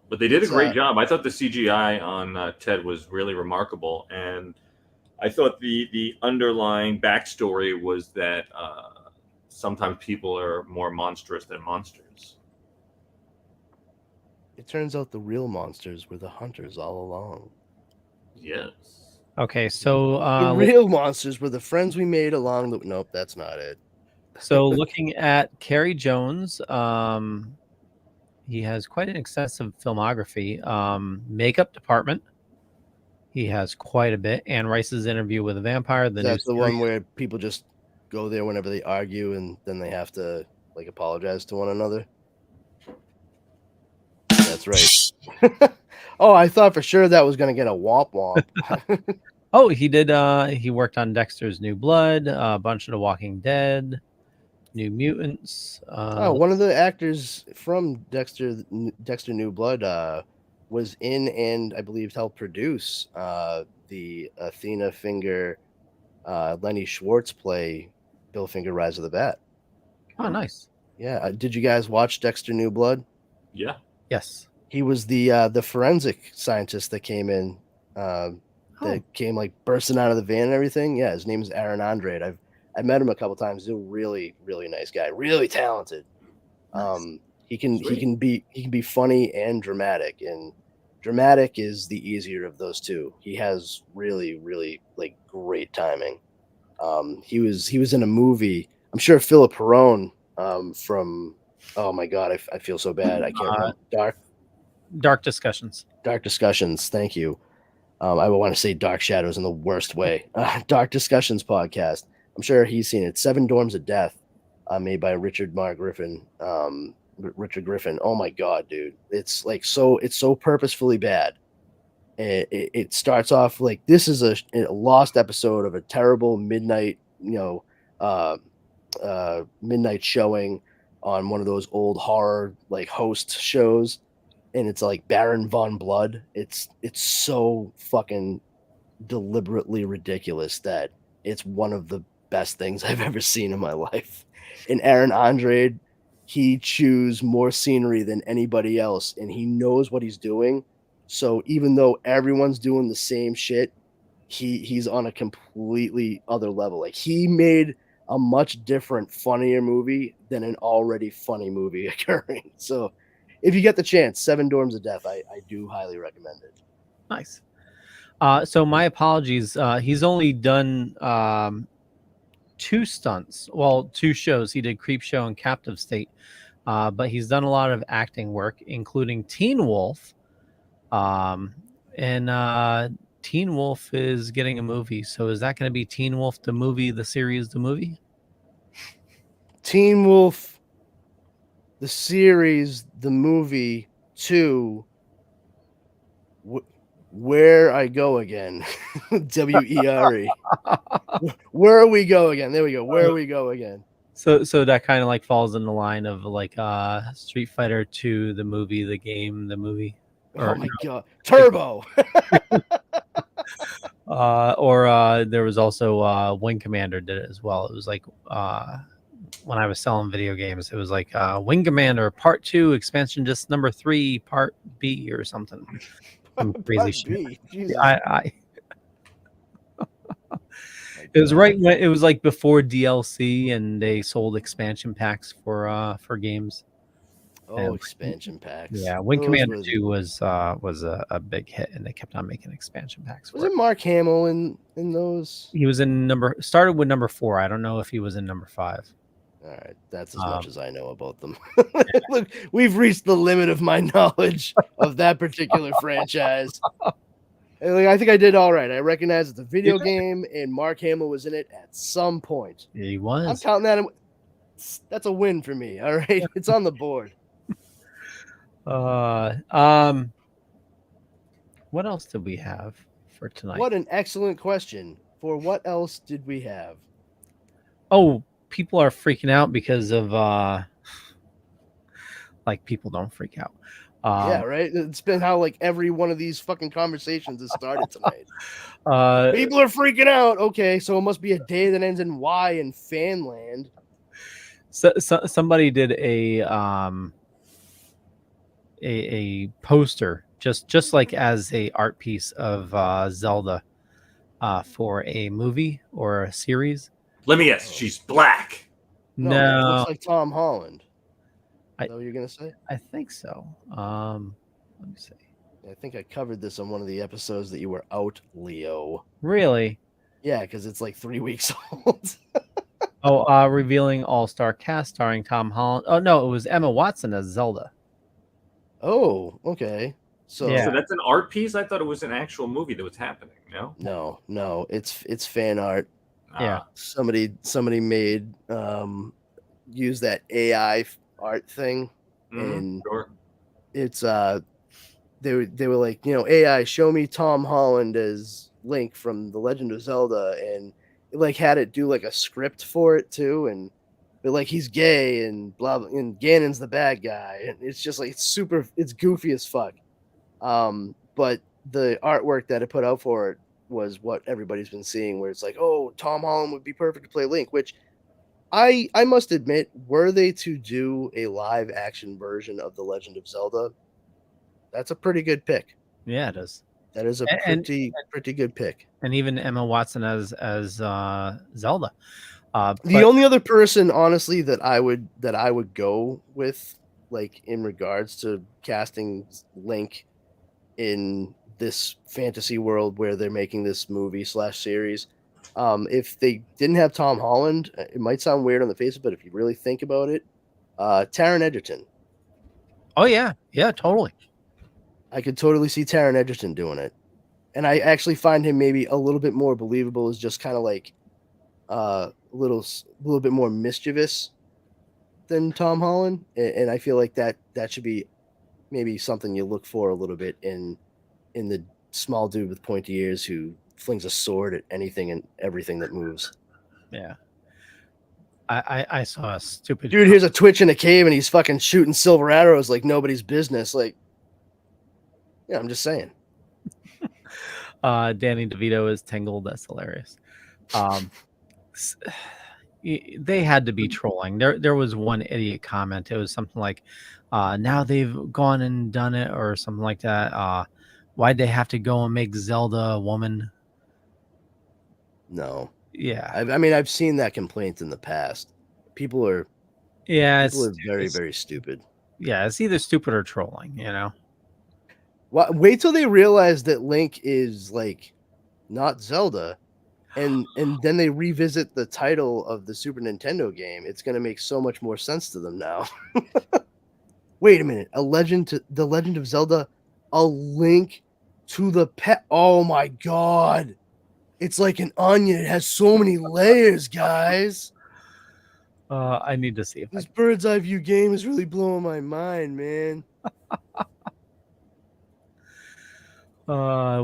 But they did a great job. I thought the CGI on Ted was really remarkable. And I thought the underlying backstory was that sometimes people are more monstrous than monsters. It turns out the real monsters were the hunters all along. Yes. Okay, so the real monsters were the friends we made along the. Nope, that's not it. So looking at Kerry Jones, he has quite an extensive filmography. Makeup department. He has quite a bit. Anne Rice's Interview with a Vampire. That's the one where people just go there whenever they argue, and then they have to like apologize to one another. That's right. Oh, I thought for sure that was gonna get a womp womp. Oh, he did. He worked on Dexter's New Blood, a bunch of The Walking Dead, New Mutants. Oh, one of the actors from Dexter New Blood was in and I believe helped produce the Athena Finger Lenny Schwartz play Bill Finger Rise of the Bat. Oh, nice. Yeah. Did you guys watch Dexter New Blood? Yeah. Yes. He was the forensic scientist that came in, that came like bursting out of the van and everything. Yeah, his name is Aaron Andrade. I've met him a couple times. He's a really, really nice guy, really talented. Nice. He can be funny and dramatic, and dramatic is the easier of those two. He has really, really like great timing. He was in a movie. I'm sure Philip Perone from. Oh my God, I feel so bad. I can't remember. Dark Discussions. Dark Discussions. Thank you. I would want to say Dark Shadows in the worst way. Dark Discussions podcast. I'm sure he's seen it. 7 Dorms of Death, made by Richard Griffin. Richard Griffin. Oh my God, dude! It's like it's so purposefully bad. It starts off like this is a lost episode of a terrible midnight, midnight showing on one of those old horror like host shows. And it's like Baron Von Blood. It's so fucking deliberately ridiculous that it's one of the best things I've ever seen in my life. And Aaron Andrade, he chews more scenery than anybody else, and he knows what he's doing. So even though everyone's doing the same shit, he's on a completely other level. Like he made a much different, funnier movie than an already funny movie occurring. So if you get the chance, 7 Dorms of Death, I do highly recommend it. Nice. So my apologies. He's only done 2 stunts. Well, 2 shows. He did Creep Show and Captive State. But he's done a lot of acting work, including Teen Wolf. And Teen Wolf is getting a movie. So is that going to be Teen Wolf the movie, the series, the movie? Teen Wolf the series, the movie 2, Where I Go Again. WERE. Where we go again. There we go. Where we go again. So that kind of like falls in the line of like Street Fighter 2, the movie, the game, the movie. Oh my God. Turbo. Or there was also Wing Commander did it as well. It was like when I was selling video games, it was like Wing Commander Part 2 expansion disc number 3 Part B or something. Some crazy shit. It was right when it was like before DLC and they sold expansion packs for games. Oh, expansion packs. Yeah, Wing Commander 2 was a big hit, and they kept on making expansion packs. Was it Mark Hamill in those? He was in started with number 4. I don't know if he was in number 5. All right, that's as much as I know about them. Look, we've reached the limit of my knowledge of that particular franchise. And like, I think I did all right. I recognize it's a video game, and Mark Hamill was in it at some point. Yeah, he was. I'm counting that. That's a win for me. All right, it's on the board. What else did we have for tonight? What an excellent question. For what else did we have? Oh, people are freaking out because of like people don't freak out. Yeah, right. It's been how like every one of these fucking conversations has started tonight. People are freaking out. Okay, so it must be a day that ends in Y in Fanland. So somebody did a poster just like as a art piece of Zelda for a movie or a series. Let me guess, she's black. No, No, it looks like Tom Holland. I- Is that what you're gonna say? I think so. Let me see. I think I covered this on one of the episodes that you were out, Leo. Really? Yeah, because it's like 3 weeks old. Oh, revealing all-star cast starring Tom Holland. Oh no, it was Emma Watson as Zelda. Oh, okay. So, Yeah. So that's an art piece. I thought it was an actual movie that was happening. No, it's fan art. Yeah. Somebody made use that AI art thing, and Sure. it's they were like, AI, show me Tom Holland as Link from The Legend of Zelda, and it like had it do like a script for it too, and but like he's gay and blah, blah, and Ganon's the bad guy, and it's just like it's goofy as fuck. But the artwork that it put out for it was what everybody's been seeing, where it's like, oh, Tom Holland would be perfect to play Link, which I must admit, were they to do a live action version of The Legend of Zelda, that's a pretty good pick. Yeah, it is. That is a pretty good pick. And even Emma Watson as Zelda. The only other person, honestly, that I would go with, like in regards to casting Link in this fantasy world where they're making this movie / series, if they didn't have Tom Holland, it might sound weird on the face of it, but if you really think about it, Taron Egerton. Oh yeah, totally. I could totally see Taron Egerton doing it, and I actually find him maybe a little bit more believable as just kind of like a little bit more mischievous than Tom Holland, and I feel like that should be maybe something you look for a little bit in the small dude with pointy ears who flings a sword at anything and everything that moves. Yeah. I saw a stupid dude. Here's a Twitch in a cave and he's fucking shooting silver arrows like nobody's business. Like, yeah, I'm just saying. Danny DeVito is Tangled. That's hilarious. They had to be trolling. There was one idiot comment. It was something like, now they've gone and done it, or something like that. Why'd they have to go and make Zelda a woman? No. Yeah. I mean, I've seen that complaint in the past. People are very, very stupid. Yeah, it's either stupid or trolling, you know? Wait till they realize that Link is like not Zelda, and then they revisit the title of the Super Nintendo game. It's going to make so much more sense to them now. Wait a minute, The Legend of Zelda, A Link to the Past. Oh my god. It's like an onion. It has so many layers, guys. I need to see if this bird's eye view game is really blowing my mind, man.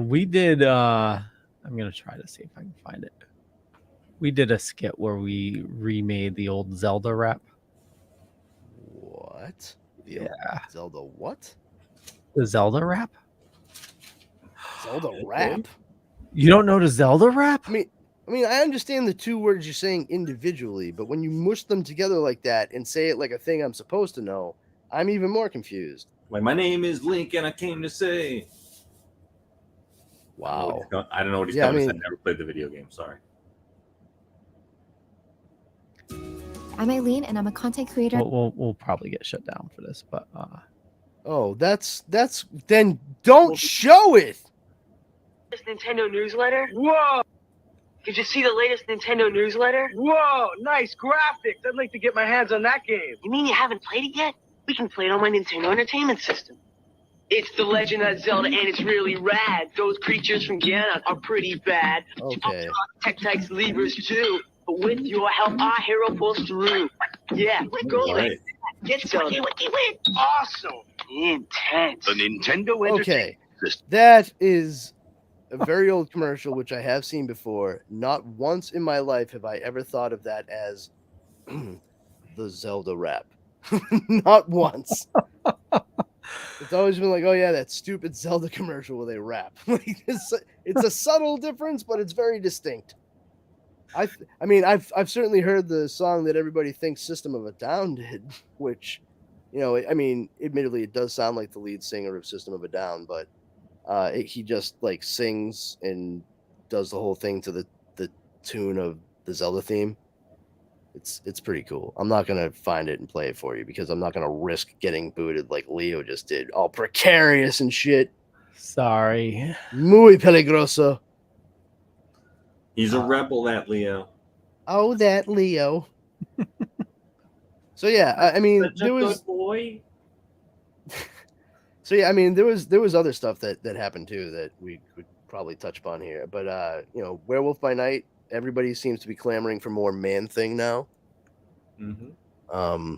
We did I'm gonna try to see if I can find it. We did a skit where we remade the old Zelda rap. What? Zelda what? The Zelda rap? Zelda rap? You don't know the Zelda rap? I mean, I understand the two words you're saying individually, but when you mush them together like that and say it like a thing I'm supposed to know, I'm even more confused. Like, my name is Link, and I came to say. Wow. I don't know what he's coming to say. I've never played the video game. Sorry. I'm Eileen, and I'm a content creator. We'll probably get shut down for this, but oh, that's then don't show it. This Nintendo newsletter. Whoa! Did you see the latest Nintendo newsletter? Whoa! Nice graphics. I'd like to get my hands on that game. You mean you haven't played it yet? We can play it on my Nintendo Entertainment System. It's The Legend of Zelda, and it's really rad. Those creatures from Ganon are pretty bad. Okay. Tech levers too. But with your help, our hero pulls through. Yeah, go Link. Get Zelda. Awesome. Intense. The Nintendo Okay. That is a very old commercial, which I have seen before. Not once in my life have I ever thought of that as the Zelda rap. Not once. It's always been like, oh yeah, that stupid Zelda commercial where they rap. Like, it's a subtle difference, but it's very distinct. I mean, I've certainly heard the song that everybody thinks System of a Down did, which, you know, I mean, admittedly, it does sound like the lead singer of System of a Down, but he just like sings and does the whole thing to the tune of the Zelda theme. It's pretty cool. I'm not gonna find it and play it for you because I'm not gonna risk getting booted like Leo just did, all precarious and shit. Sorry. Muy peligroso. He's a rebel, that Leo. Oh, that Leo. So yeah, I mean, Such a good boy. So yeah, I mean, there was other stuff that happened too that we could probably touch upon here. But Werewolf by Night, everybody seems to be clamoring for more Man Thing now. Mm-hmm.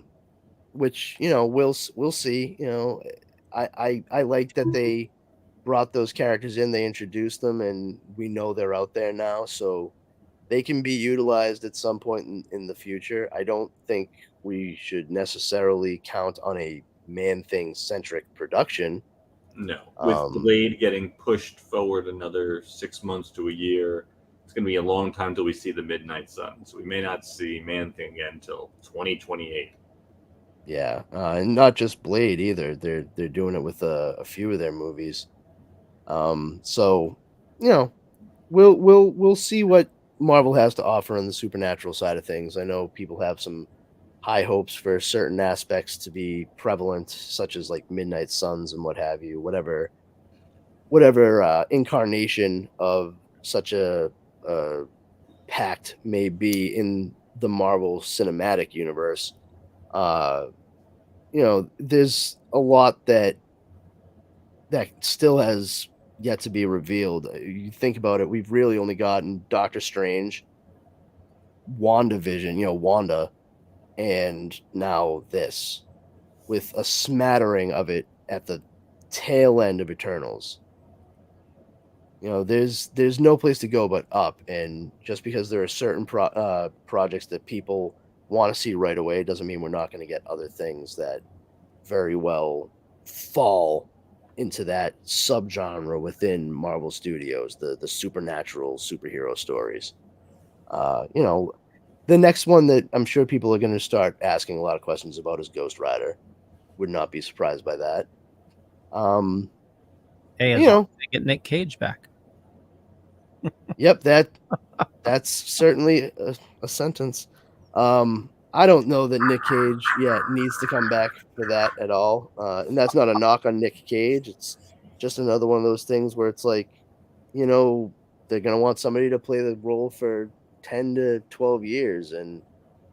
Which we'll see. I like that they brought those characters in, they introduced them, and we know they're out there now, so they can be utilized at some point in the future. I don't think we should necessarily count on a Man Thing centric production. No, with Blade getting pushed forward another 6 months to a year, it's going to be a long time till we see the Midnight Sun. So we may not see Man Thing again until 2028. Yeah, and not just Blade either. They're doing it with a few of their movies. So we'll see what Marvel has to offer on the supernatural side of things. I know people have some high hopes for certain aspects to be prevalent, such as like Midnight Suns and what have you, whatever incarnation of such a pact may be in the Marvel Cinematic Universe. There's a lot that still has yet to be revealed. You think about it, we've really only gotten Doctor Strange, WandaVision, Wanda, and now this, with a smattering of it at the tail end of Eternals. There's no place to go but up, and just because there are certain projects that people want to see right away doesn't mean we're not going to get other things that very well fall into that subgenre within Marvel Studios, the supernatural superhero stories. The next one that I'm sure people are going to start asking a lot of questions about is Ghost Rider. Would not be surprised by that. Hey, as long as they get Nick Cage back. Yep, that's certainly a sentence. I don't know that Nick Cage needs to come back for that at all. And that's not a knock on Nick Cage. It's just another one of those things where it's like, they're going to want somebody to play the role for 10 to 12 years. And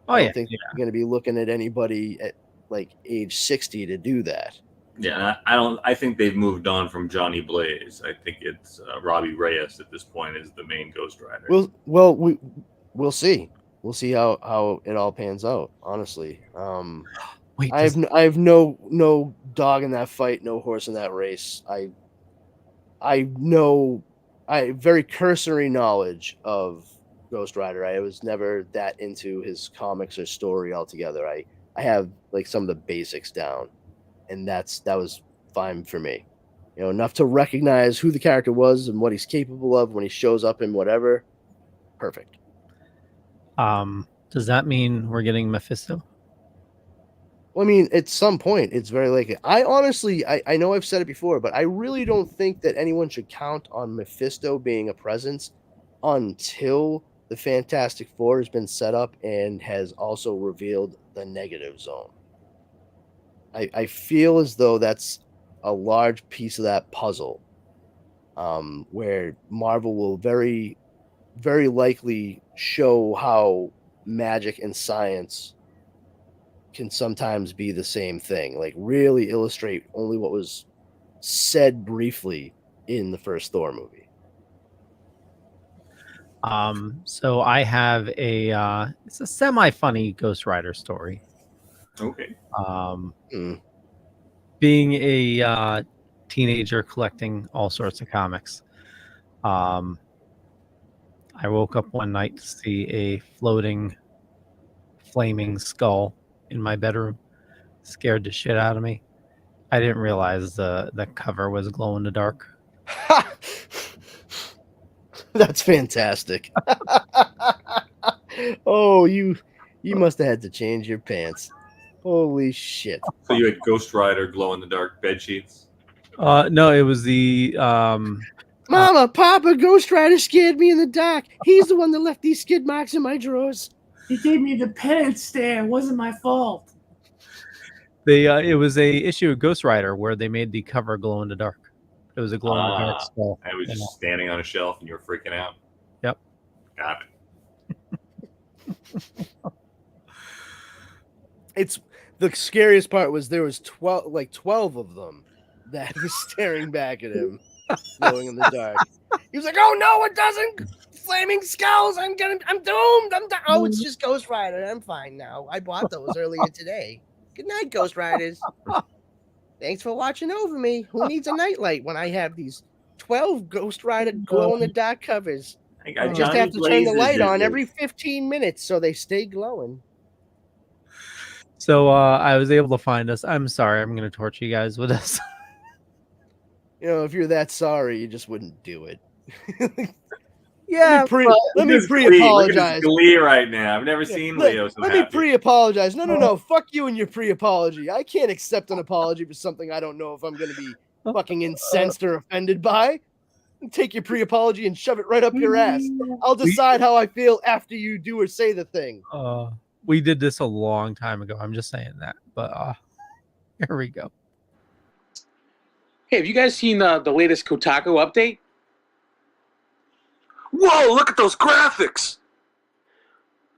I don't think they're going to be looking at anybody at like age 60 to do that. Yeah, I think they've moved on from Johnny Blaze. I think it's Robbie Reyes at this point is the main Ghost Rider. We'll see. We'll see how it all pans out. Honestly, I have no dog in that fight, no horse in that race. I know very cursory knowledge of Ghost Rider. I was never that into his comics or story altogether. I have like some of the basics down, and that was fine for me. Enough to recognize who the character was and what he's capable of when he shows up in whatever. Perfect. Does that mean we're getting Mephisto? Well, I mean, at some point, it's very likely. I honestly, I know I've said it before, but I really don't think that anyone should count on Mephisto being a presence until the Fantastic Four has been set up and has also revealed the Negative Zone. I feel as though that's a large piece of that puzzle, where Marvel will very, very likely show how magic and science can sometimes be the same thing. Like really illustrate only what was said briefly in the first Thor movie. So I have it's a semi-funny Ghost Rider story. Okay. Being a teenager collecting all sorts of comics, I woke up one night to see a floating, flaming skull in my bedroom. Scared the shit out of me. I didn't realize the cover was glow in the dark. That's fantastic. Oh, you must have had to change your pants. Holy shit. So you had Ghost Rider glow in the dark bed sheets? No, it was the Mama, Papa, Ghost Rider scared me in the dark. He's the one that left these skid marks in my drawers. He gave me the penance stare. It wasn't my fault. It was a issue of Ghost Rider where they made the cover glow in the dark. It was a glow in the dark skull. I was just standing on a shelf and you were freaking out. Yep. Got it. It's the scariest part was there was 12 of them that was staring back at him, glowing in the dark. He was like, "Oh no, it doesn't! Flaming skulls! I'm doomed! Oh, it's just Ghost Rider. I'm fine now. I bought those earlier today. Good night, Ghost Riders. Thanks for watching over me. Who needs a nightlight when I have these 12 Ghost Rider glow in the dark covers? I just Johnny have to turn the Blazes light did on this. every 15 minutes so they stay glowing." So I was able to find us. I'm sorry, I'm going to torture you guys with this. You know, if you're that sorry, you just wouldn't do it. Yeah, let me pre-apologize. Glee right now. I've never seen Leo so Let me happy. pre-apologize. No. Fuck you and your pre-apology. I can't accept an apology for something I don't know if I'm going to be fucking incensed or offended by. Take your pre-apology and shove it right up your ass. I'll decide how I feel after you do or say the thing. We did this a long time ago. I'm just saying that. But here we go. Hey, have you guys seen the latest Kotaku update? Whoa, look at those graphics!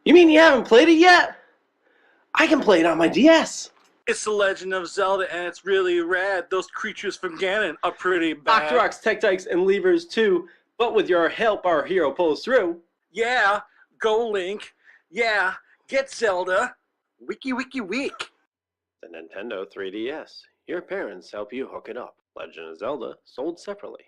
You mean you haven't played it yet? I can play it on my DS. It's The Legend of Zelda, and it's really rad. Those creatures from Ganon are pretty bad. Octoroks, Tektites, and Levers too, but with your help, our hero pulls through. Yeah, go Link. Yeah, get Zelda. Wiki wiki week. The Nintendo 3DS. Your parents help you hook it up. Legend of Zelda, sold separately.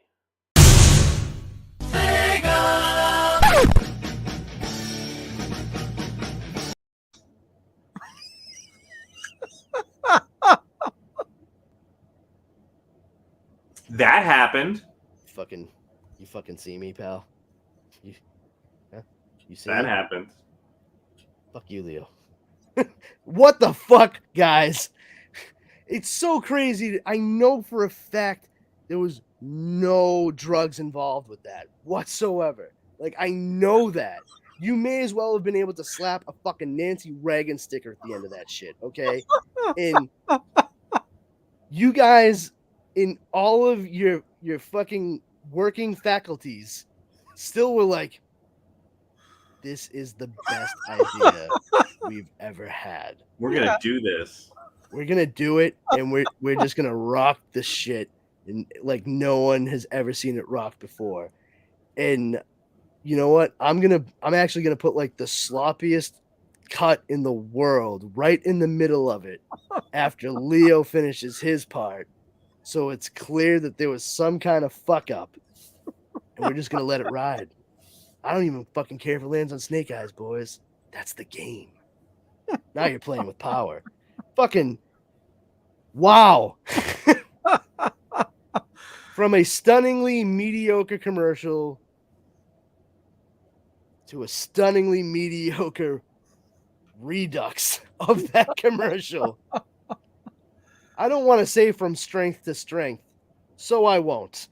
That happened. You fucking see me, pal. You see That me? happened. Fuck you, Leo. What the fuck, guys? It's so crazy. I know for a fact there was no drugs involved with that whatsoever. Like, I know that. You may as well have been able to slap a fucking Nancy Reagan sticker at the end of that shit, okay? And you guys, in all of your fucking working faculties, still were like, this is the best idea we've ever had. We're gonna do this. We're gonna do it, and we're just gonna rock the shit, and like no one has ever seen it rocked before. And you know what? I'm actually gonna put like the sloppiest cut in the world right in the middle of it after Leo finishes his part, so it's clear that there was some kind of fuck up, and we're just gonna let it ride. I don't even fucking care if it lands on Snake Eyes, boys. That's the game. Now you're playing with power. Fucking wow. From a stunningly mediocre commercial to a stunningly mediocre redux of that commercial. I don't want to say from strength to strength, so I won't.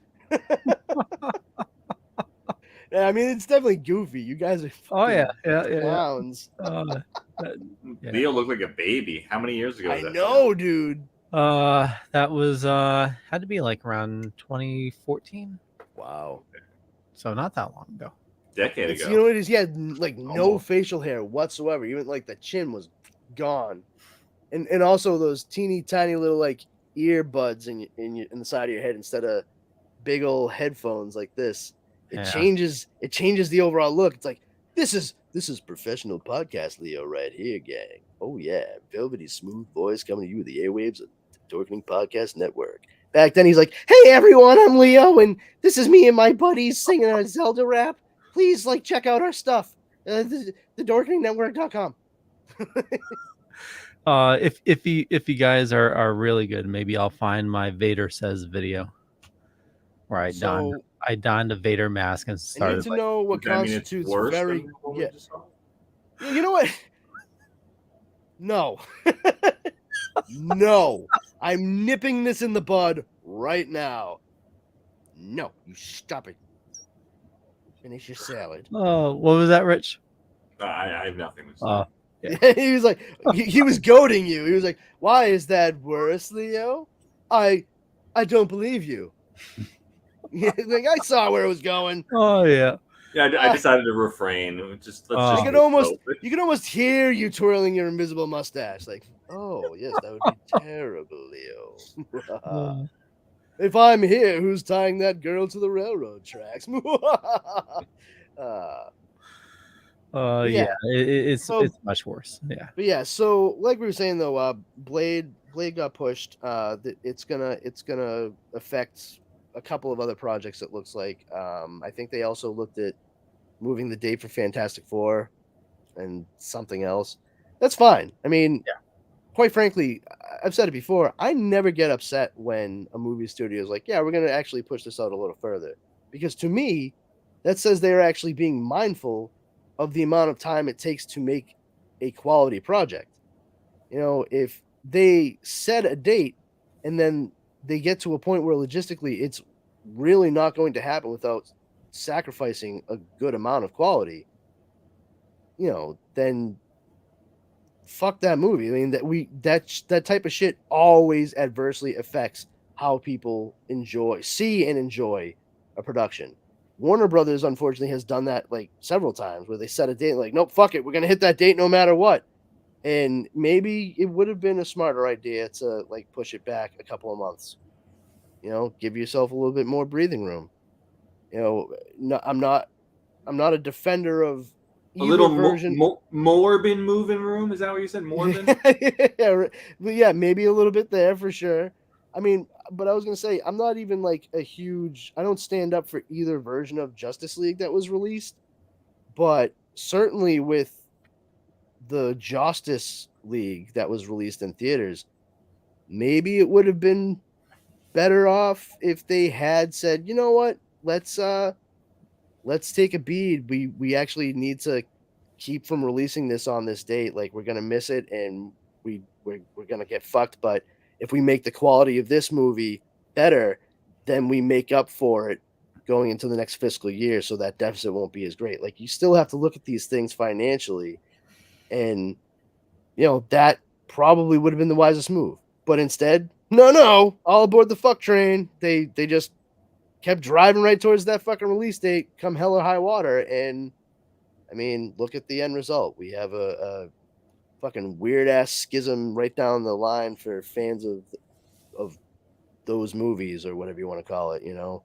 I mean, it's definitely goofy. You guys are fucking clowns. Leo looked like a baby. How many years ago was that? I know, dude. That was had to be like around 2014. Wow. So not that long ago. Decade ago. You know what it is? He had like no facial hair whatsoever. Even like the chin was gone, and also those teeny tiny little like earbuds in the side of your head instead of big old headphones like this. It changes the overall look. It's like this is professional podcast Leo right here, gang. Oh yeah, velvety smooth voice coming to you with the airwaves of the Dorkening Podcast Network. Back then he's like, "Hey everyone, I'm Leo, and this is me and my buddies singing a Zelda rap. Please like check out our stuff, the DorkeningNetwork.com." If you guys are really good, maybe I'll find my Vader Says video where I donned a Vader mask and started. I need to know what constitutes very. Yeah. You know what? No. No. I'm nipping this in the bud right now. No, you stop it. Finish your salad. Oh, what was that, Rich? I have nothing to say. Yeah. He was like, he was goading you. He was like, "Why is that worse, Leo? I don't believe you." Like I saw where it was going. Oh yeah. Yeah, I decided to refrain. Let's just you could almost hear you twirling your invisible mustache. Like, oh yes, that would be terrible, Leo. If I'm here, who's tying that girl to the railroad tracks? Yeah, it's So- it's much worse. Yeah. But yeah, so like we were saying though, Blade got pushed. It's gonna affect a couple of other projects. It looks like. I think they also looked at moving the date for Fantastic Four and something else. That's fine. I mean, quite frankly, I've said it before. I never get upset when a movie studio is like, "Yeah, we're gonna actually push this out a little further," because to me, that says they're actually being mindful of the amount of time it takes to make a quality project. You know, if they set a date and then they get to a point where logistically it's really not going to happen without sacrificing a good amount of quality, you know, then fuck that movie. I mean, that type of shit always adversely affects how people see and enjoy a production. Warner Brothers, unfortunately, has done that like several times where they set a date like, nope, fuck it, we're gonna hit that date no matter what. And maybe it would have been a smarter idea to like push it back a couple of months. You know, give yourself a little bit more breathing room. You know, no, I'm not a defender of A little version. Morbin moving room. Is that what you said? Morbin? yeah, maybe a little bit there for sure. I mean, but I was gonna say I'm not even like I don't stand up for either version of Justice League that was released, but certainly with the Justice League that was released in theaters, maybe it would have been better off if they had said, you know what, let's take a beat. We actually need to keep from releasing this on this date. Like we're gonna miss it and we're gonna get fucked. But if we make the quality of this movie better, then we make up for it going into the next fiscal year, so that deficit won't be as great. Like you still have to look at these things financially, and you know that probably would have been the wisest move. But instead, no, all aboard the fuck train. They just kept driving right towards that fucking release date, come hell or high water. And I mean, look at the end result. We have a fucking weird ass schism right down the line for fans of those movies or whatever you want to call it. You know,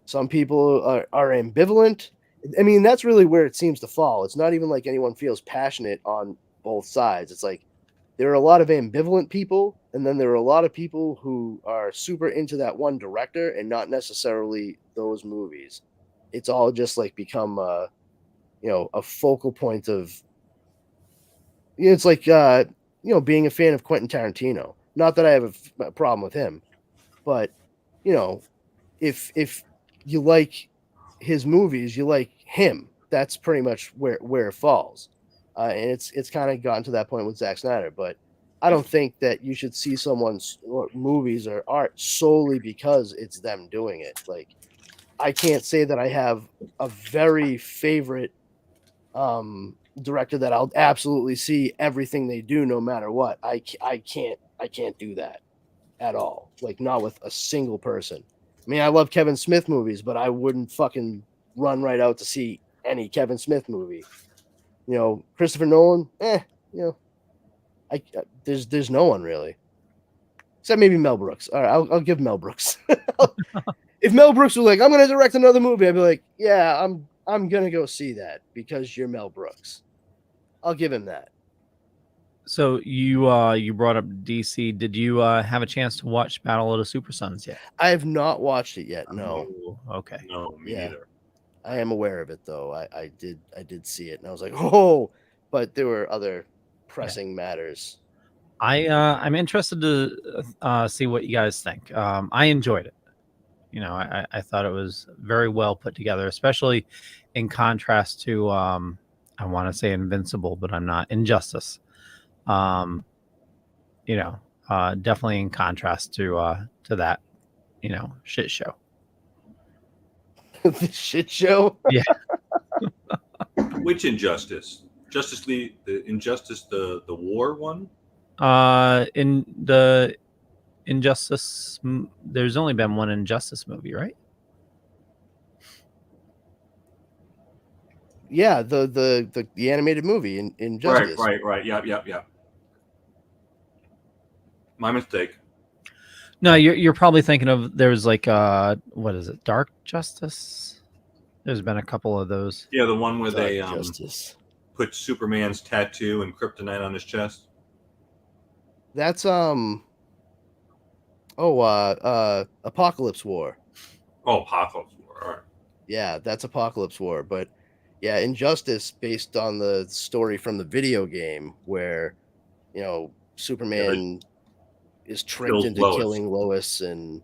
some people are ambivalent. I mean, that's really where it seems to fall. It's not even like anyone feels passionate on both sides. It's like there are a lot of ambivalent people, and then there are a lot of people who are super into that one director and not necessarily those movies. It's all just like become a focal point of, you know, it's like being a fan of Quentin Tarantino. Not that I have a problem with him, but you know, if you like his movies, you like him. That's pretty much where it falls. And it's kind of gotten to that point with Zack Snyder, but I don't think that you should see someone's movies or art solely because it's them doing it. Like, I can't say that I have a very favorite director that I'll absolutely see everything they do no matter what. I can't do that at all. Like, not with a single person. I mean, I love Kevin Smith movies, but I wouldn't fucking run right out to see any Kevin Smith movie. You know, Christopher Nolan, you know, there's no one really, except maybe Mel Brooks. All right, I'll give Mel Brooks. If Mel Brooks was like, I'm gonna direct another movie, I'd be like, yeah, I'm gonna go see that because you're Mel Brooks. I'll give him that. So you brought up DC. Did you have a chance to watch Battle of the Super Sons yet? I have not watched it yet. No. Oh, okay. No, me neither. I am aware of it though. I did see it, and I was like, oh, but there were other pressing matters. I'm interested to see what you guys think. I enjoyed it. You know, I thought it was very well put together, especially in contrast to I want to say Invincible, but I'm not. Injustice. You know, definitely in contrast to that, you know, shit show. The shit show. Yeah. Which Injustice? Justice League, the Injustice, the war one? In the Injustice, there's only been one Injustice movie, right? Yeah, the animated movie in Injustice. Right. Yeah. My mistake. No, you're probably thinking of there's like what is it? Dark Justice. There's been a couple of those. Yeah, the one where Dark they Justice. put Superman's tattoo and kryptonite on his chest. That's Apocalypse War. Oh, Apocalypse War. All right. Yeah, that's Apocalypse War. But yeah, Injustice, based on the story from the video game where, you know, Superman is tricked kills into Lois. killing Lois and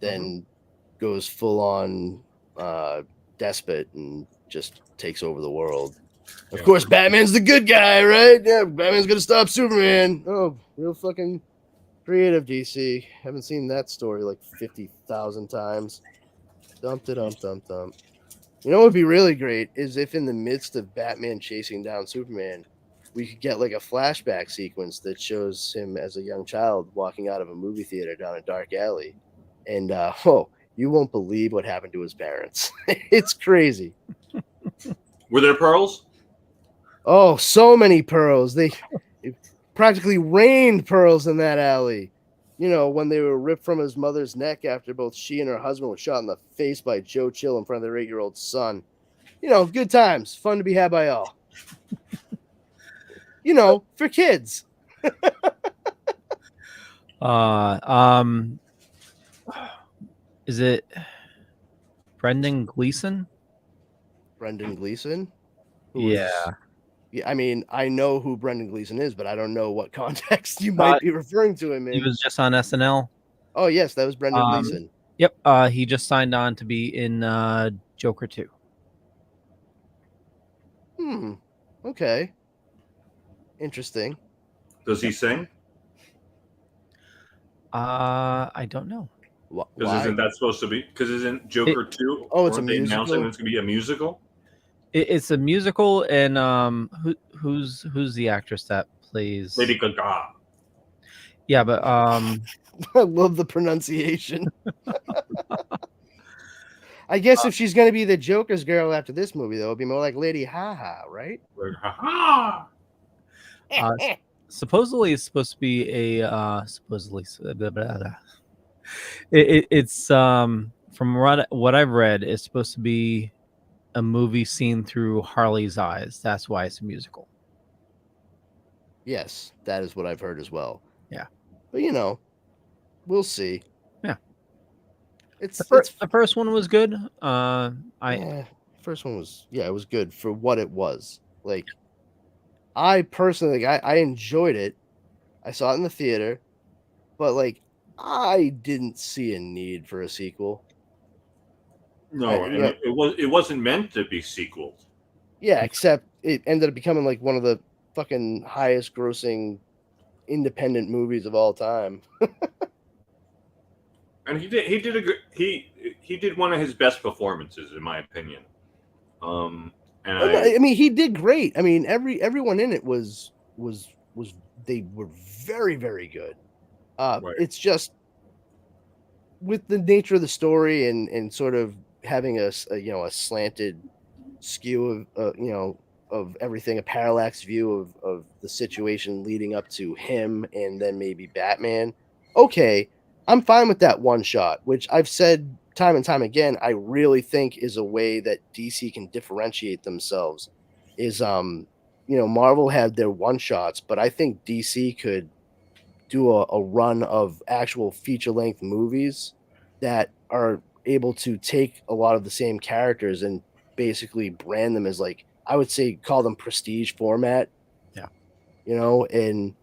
then goes full on despot and just takes over the world. Of course, Batman's the good guy, right? Yeah, Batman's gonna stop Superman. Oh, real fucking creative, DC. Haven't seen that story like 50,000 times. Dump. You know what would be really great is if in the midst of Batman chasing down Superman, we could get like a flashback sequence that shows him as a young child walking out of a movie theater down a dark alley. And you won't believe what happened to his parents. It's crazy. Were there pearls? Oh, so many pearls. It practically rained pearls in that alley. You know, when they were ripped from his mother's neck after both she and her husband were shot in the face by Joe Chill in front of their 8-year-old son. You know, good times. Fun to be had by all. You know, for kids. Is it Brendan Gleeson? Brendan Gleeson? Yeah. I mean, I know who Brendan Gleeson is, but I don't know what context you might be referring to him in. He was just on SNL. Oh, yes, that was Brendan Gleeson. Yep. He just signed on to be in Joker 2. Okay. Interesting. Does he sing? I don't know. Because isn't that supposed to be? Because isn't Joker 2? Oh, it's a they musical? announcing it's going to be a musical? It's a musical, and who's the actress that plays Lady Gaga? Yeah, but I love the pronunciation. I guess if she's going to be the Joker's girl after this movie, though, it'll be more like Lady Haha, right? Ha supposedly it's supposed to be a it's from what I've read, it's supposed to be a movie seen through Harley's eyes. That's why it's a musical. Yes, that is what I've heard as well. Yeah. But you know, we'll see. Yeah. The first one was good. First one was it was good for what it was. Like, I personally I enjoyed it. I saw it in the theater, but like I didn't see a need for a sequel. No, it wasn't meant to be sequeled. Yeah, except it ended up becoming like one of the fucking highest grossing independent movies of all time. And he did one of his best performances, in my opinion. I mean, he did great. I mean, everyone in it was they were very, very good. It's just with the nature of the story and sort of having a slanted skew of of everything, a parallax view of the situation leading up to him and then maybe Batman. Okay, I'm fine with that one shot, which I've said time and time again, I really think is a way that DC can differentiate themselves. Is Marvel had their one shots, but I think DC could do a run of actual feature length movies that are able to take a lot of the same characters and basically brand them as, like, I would say, call them prestige format. Yeah. And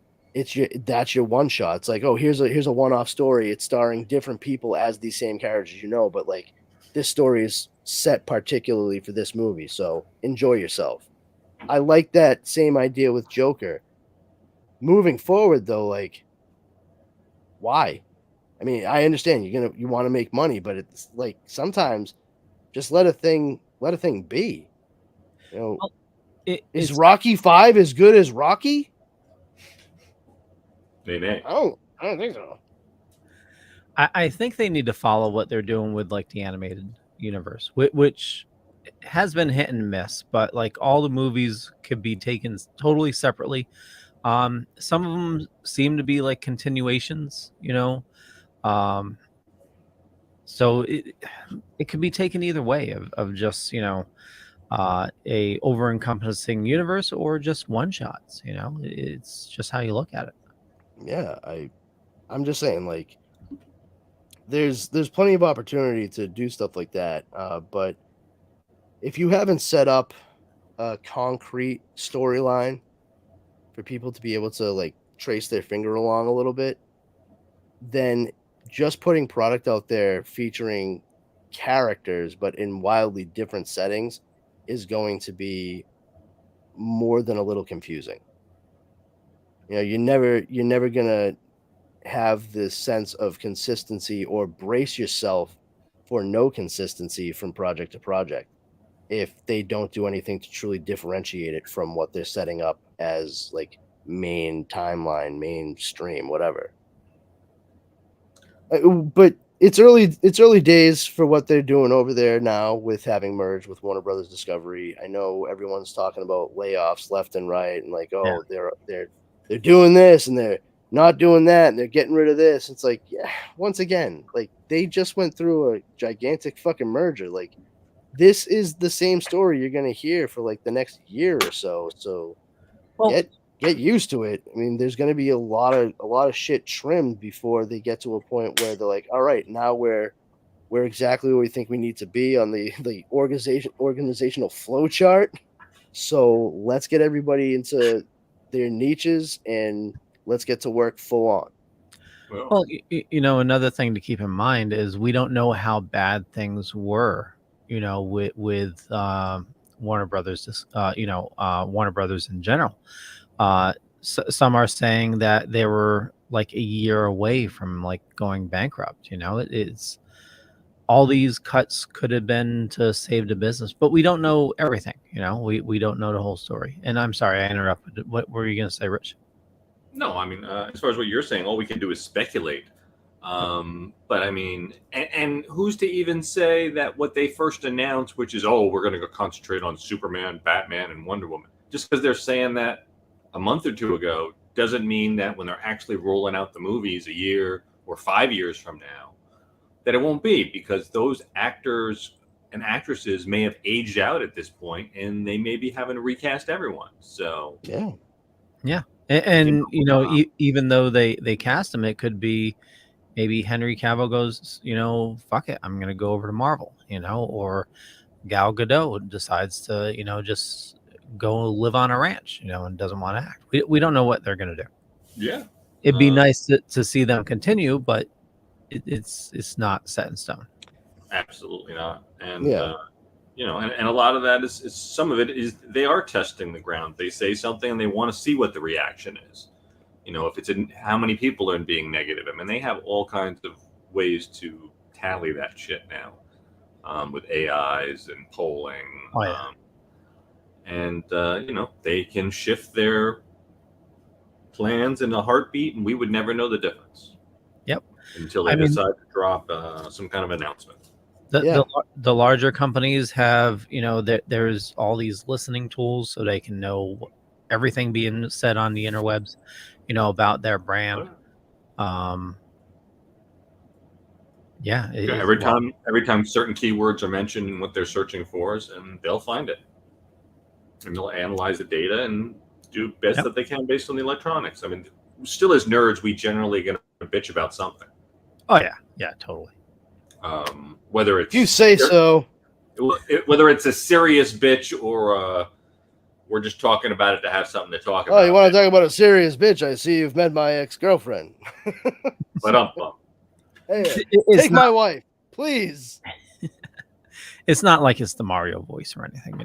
that's your one shot. It's like, oh, here's a one-off story. It's starring different people as these same characters, but like this story is set particularly for this movie. So enjoy yourself. I like that same idea with Joker. Moving forward though, like, why? I mean, I understand you want to make money, but it's like sometimes just let a thing be. Is Rocky 5 as good as Rocky? Maybe. I don't think so. I think they need to follow what they're doing with like the animated universe, which has been hit and miss, but like all the movies could be taken totally separately. Some of them seem to be like continuations, So it could be taken either way of just, a over encompassing universe or just one shots. It's just how you look at it. Yeah, I'm just saying, like, there's plenty of opportunity to do stuff like that. But if you haven't set up a concrete storyline for people to be able to like trace their finger along a little bit, then just putting product out there featuring characters but in wildly different settings is going to be more than a little confusing. You're never gonna have this sense of consistency or brace yourself for no consistency from project to project if they don't do anything to truly differentiate it from what they're setting up as like main timeline, mainstream, whatever. But it's early days for what they're doing over there now with having merged with Warner Brothers Discovery. I know everyone's talking about layoffs left and right and like, oh, they're doing this and they're not doing that and they're getting rid of this. It's like, yeah, once again, like they just went through a gigantic fucking merger. Like this is the same story you're going to hear for like the next year or so. So get used to it. I mean, there's going to be a lot of shit trimmed before they get to a point where they're like, all right, now we're exactly where we think we need to be on the organizational flow chart. So let's get everybody into their niches and let's get to work full on. Well, another thing to keep in mind is we don't know how bad things were, with Warner Brothers, Warner Brothers in general. Some are saying that they were like a year away from like going bankrupt. It's all these cuts could have been to save the business, but we don't know everything. We don't know the whole story. And I'm sorry I interrupted. What were you going to say, Rich? No, I mean, as far as what you're saying, all we can do is speculate. But I mean, and who's to even say that what they first announced, which is, oh, we're going to go concentrate on Superman, Batman, and Wonder Woman, just because they're saying that a month or two ago doesn't mean that when they're actually rolling out the movies a year or 5 years from now, that it won't be, because those actors and actresses may have aged out at this point and they may be having to recast everyone. So yeah. And even though they cast him, it could be maybe Henry Cavill goes, fuck it, I'm gonna go over to Marvel, or Gal Gadot decides to, just go live on a ranch, and doesn't want to act. We don't know what they're gonna do. Yeah, it'd be nice to see them continue, but it's not set in stone. Absolutely not. And and a lot of that is some of it is they are testing the ground. They say something and they want to see what the reaction is. If it's how many people are being negative. I mean, they have all kinds of ways to tally that shit now, with AIs and polling. And they can shift their plans in a heartbeat, and we would never know the difference. Yep. Until they decide to drop some kind of announcement. The larger companies have, there's all these listening tools so they can know everything being said on the interwebs, about their brand. Every time certain keywords are mentioned in what they're searching for, and they'll find it. And they'll analyze the data and do best that they can based on the electronics. I mean, still as nerds, we generally going to bitch about something. Oh yeah, totally. Whether it's you say so, whether it's a serious bitch or we're just talking about it to have something to talk about. Oh, you want to talk about a serious bitch? I see you've met my ex-girlfriend. But hey, take my wife, please. It's not like it's the Mario voice or anything,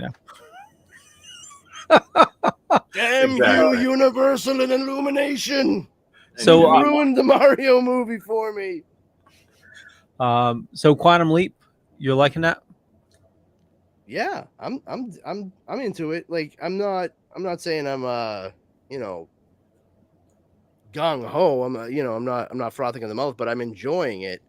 Damn you, Universal and Illumination! So you ruined the Mario movie for me. So Quantum Leap, you're liking that? Yeah, I'm into it. Like I'm not saying I'm gung ho. I'm not frothing in the mouth, but I'm enjoying it.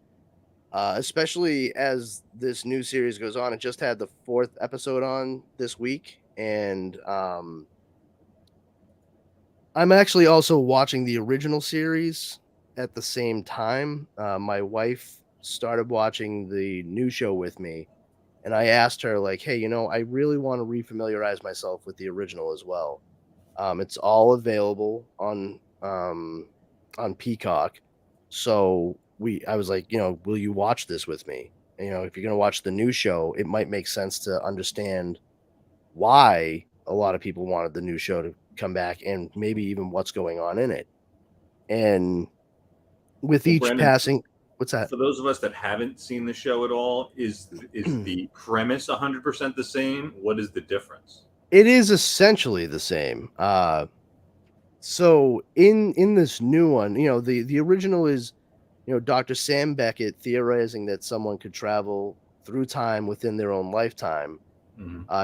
Especially as this new series goes on. It just had the 4th episode on this week, and I'm actually also watching the original series at the same time, my wife started watching the new show with me, and I asked her like, "Hey, I really want to refamiliarize myself with the original as well." It's all available on Peacock, so I was like, "Will you watch this with me?" And, if you're gonna watch the new show, it might make sense to understand why a lot of people wanted the new show to come back, and maybe even what's going on in it. And with Well, each Brandon, passing, what's that? for those of us that haven't seen the show at all, is the premise 100% the same? What is the difference? It is essentially the same. So in this new one, the original is, Dr. Sam Beckett theorizing that someone could travel through time within their own lifetime,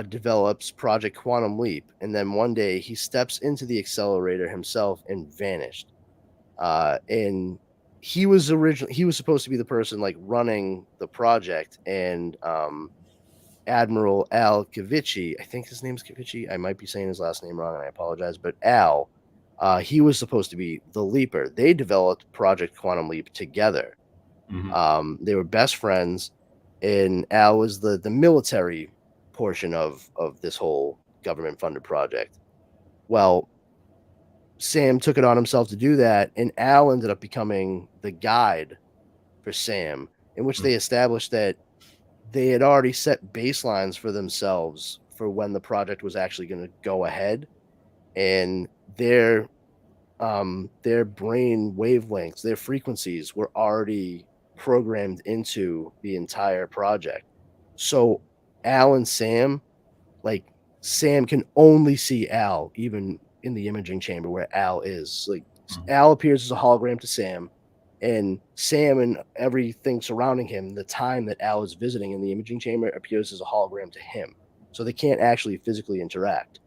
develops Project Quantum Leap, and then one day he steps into the accelerator himself and vanished. And he was supposed to be the person like running the project, and Admiral Al Cavici, I think his name's Cavici. I might be saying his last name wrong, and I apologize. But Al, he was supposed to be the leaper. They developed Project Quantum Leap together. They were best friends, and Al was the military portion of this whole government funded project. Well, Sam took it on himself to do that, and Al ended up becoming the guide for Sam, in which they established that they had already set baselines for themselves for when the project was actually going to go ahead, and their brain wavelengths, their frequencies were already programmed into the entire project. So Al and Sam, like Sam can only see Al, even in the imaging chamber where Al is. Like Al appears as a hologram to Sam, and Sam and everything surrounding him, the time that Al is visiting in the imaging chamber, appears as a hologram to him. So they can't actually physically interact.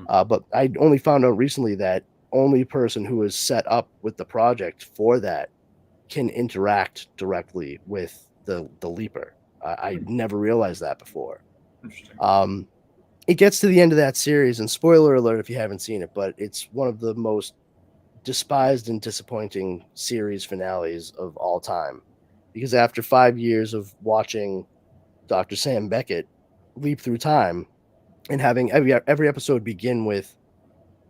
But I only found out recently that only person who is set up with the project for that can interact directly with the leaper. I never realized that before. Interesting. It gets to the end of that series, and spoiler alert if you haven't seen it, but it's one of the most despised and disappointing series finales of all time, because after 5 years of watching Dr. Sam Beckett leap through time and having every episode begin with,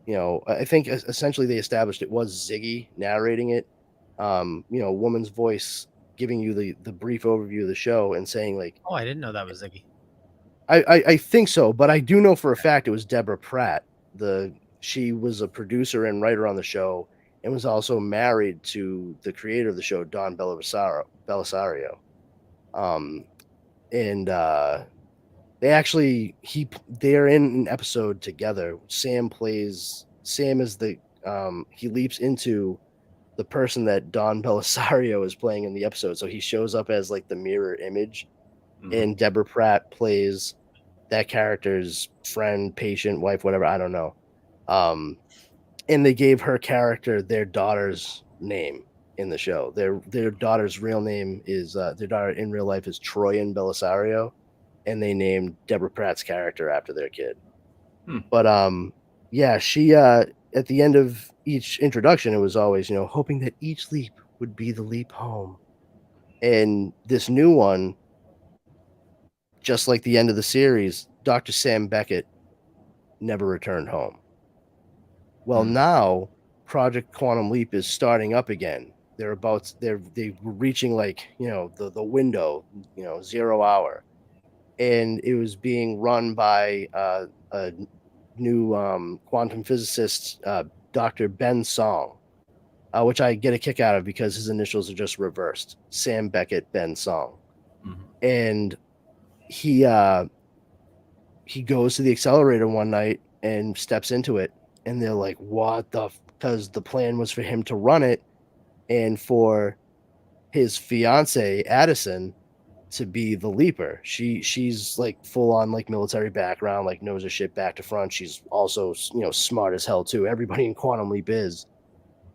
I think essentially they established it was Ziggy narrating it, woman's voice giving you the brief overview of the show and saying like, Oh, I didn't know that was Ziggy. I think so, but I do know for a fact it was Deborah Pratt. She was a producer and writer on the show, and was also married to the creator of the show, Don Bellisario. They're in an episode together. Sam is he leaps into the person that Don Bellisario is playing in the episode. So he shows up as like the mirror image, and Deborah Pratt plays that character's friend, patient, wife, whatever. I don't know. And they gave her character their daughter's name in the show. Their daughter's real name is their daughter in real life is Troyan Bellisario, and they named Deborah Pratt's character after their kid. But she at the end of each introduction, it was always hoping that each leap would be the leap home. And this new one, just like the end of the series, Dr. Sam Beckett never returned home. Well, now Project Quantum Leap is starting up again. They were reaching like, the window, 0 hour. And it was being run by a new quantum physicist, Dr. Ben Song, which I get a kick out of because his initials are just reversed. Sam Beckett, Ben Song. And he goes to the accelerator one night and steps into it, and they're like, what the because the plan was for him to run it and for his fiance Addison to be the leaper. She's like full on like military background, like knows her shit back to front. She's also smart as hell too. Everybody in Quantum Leap is.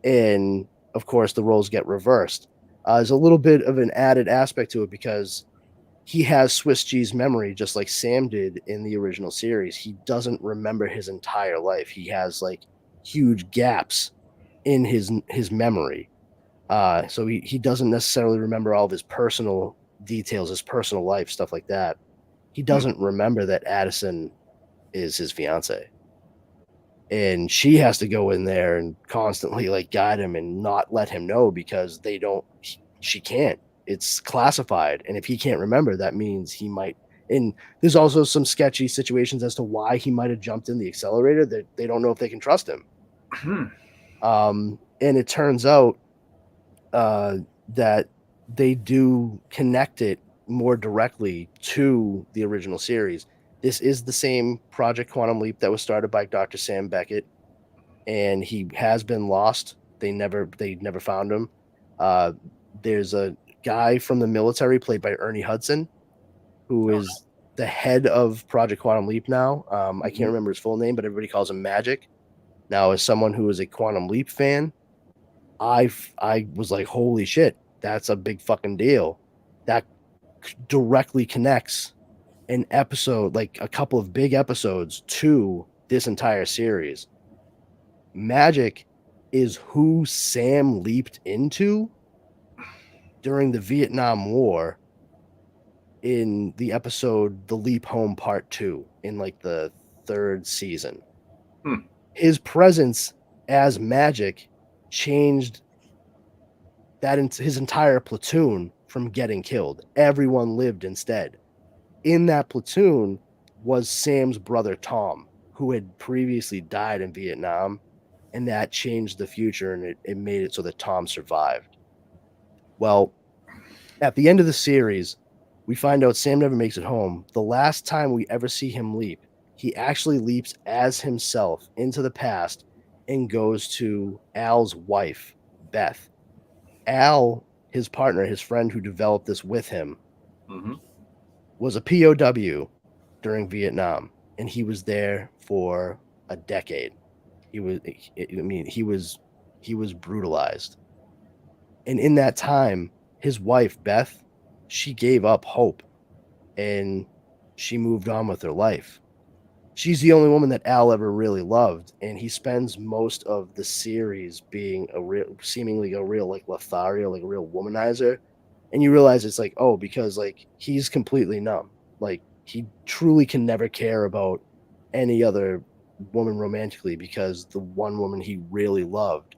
And of course the roles get reversed. There's a little bit of an added aspect to it because he has Swiss cheese memory, just like Sam did in the original series. He doesn't remember his entire life. He has like huge gaps in his memory. So he doesn't necessarily remember all of his personal details, his personal life, stuff like that. He doesn't remember that Addison is his fiance. And she has to go in there and constantly like guide him and not let him know because she can't. It's classified. And if he can't remember, that means he might. And there's also some sketchy situations as to why he might have jumped in the accelerator that they don't know if they can trust him. And it turns out that they do connect it more directly to the original series. This is the same Project Quantum Leap that was started by Dr. Sam Beckett, and he has been lost. They never found him. There's a guy from the military played by Ernie Hudson, who is the head of Project Quantum Leap now. I can't remember his full name, but everybody calls him Magic. Now, as someone who is a Quantum Leap fan, I was like, holy shit, that's a big fucking deal. That directly connects an episode, like a couple of big episodes, to this entire series. Magic is who Sam leaped into during the Vietnam War in the episode The Leap Home Part 2 in like the 3rd season. His presence as Magic changed his entire platoon from getting killed. Everyone lived instead. In that platoon was Sam's brother Tom, who had previously died in Vietnam, and that changed the future, and it made it so that Tom survived. Well, at the end of the series, we find out Sam never makes it home. The last time we ever see him leap, he actually leaps as himself into the past and goes to Al's wife, Beth. Al, his partner, his friend who developed this with him, was a POW during Vietnam, and he was there for a decade. He was brutalized. And in that time, his wife, Beth, she gave up hope and she moved on with her life. She's the only woman that Al ever really loved, and he spends most of the series being seemingly a real like Lothario, like a real womanizer. And you realize it's like, oh, because like he's completely numb. Like he truly can never care about any other woman romantically because the one woman he really loved,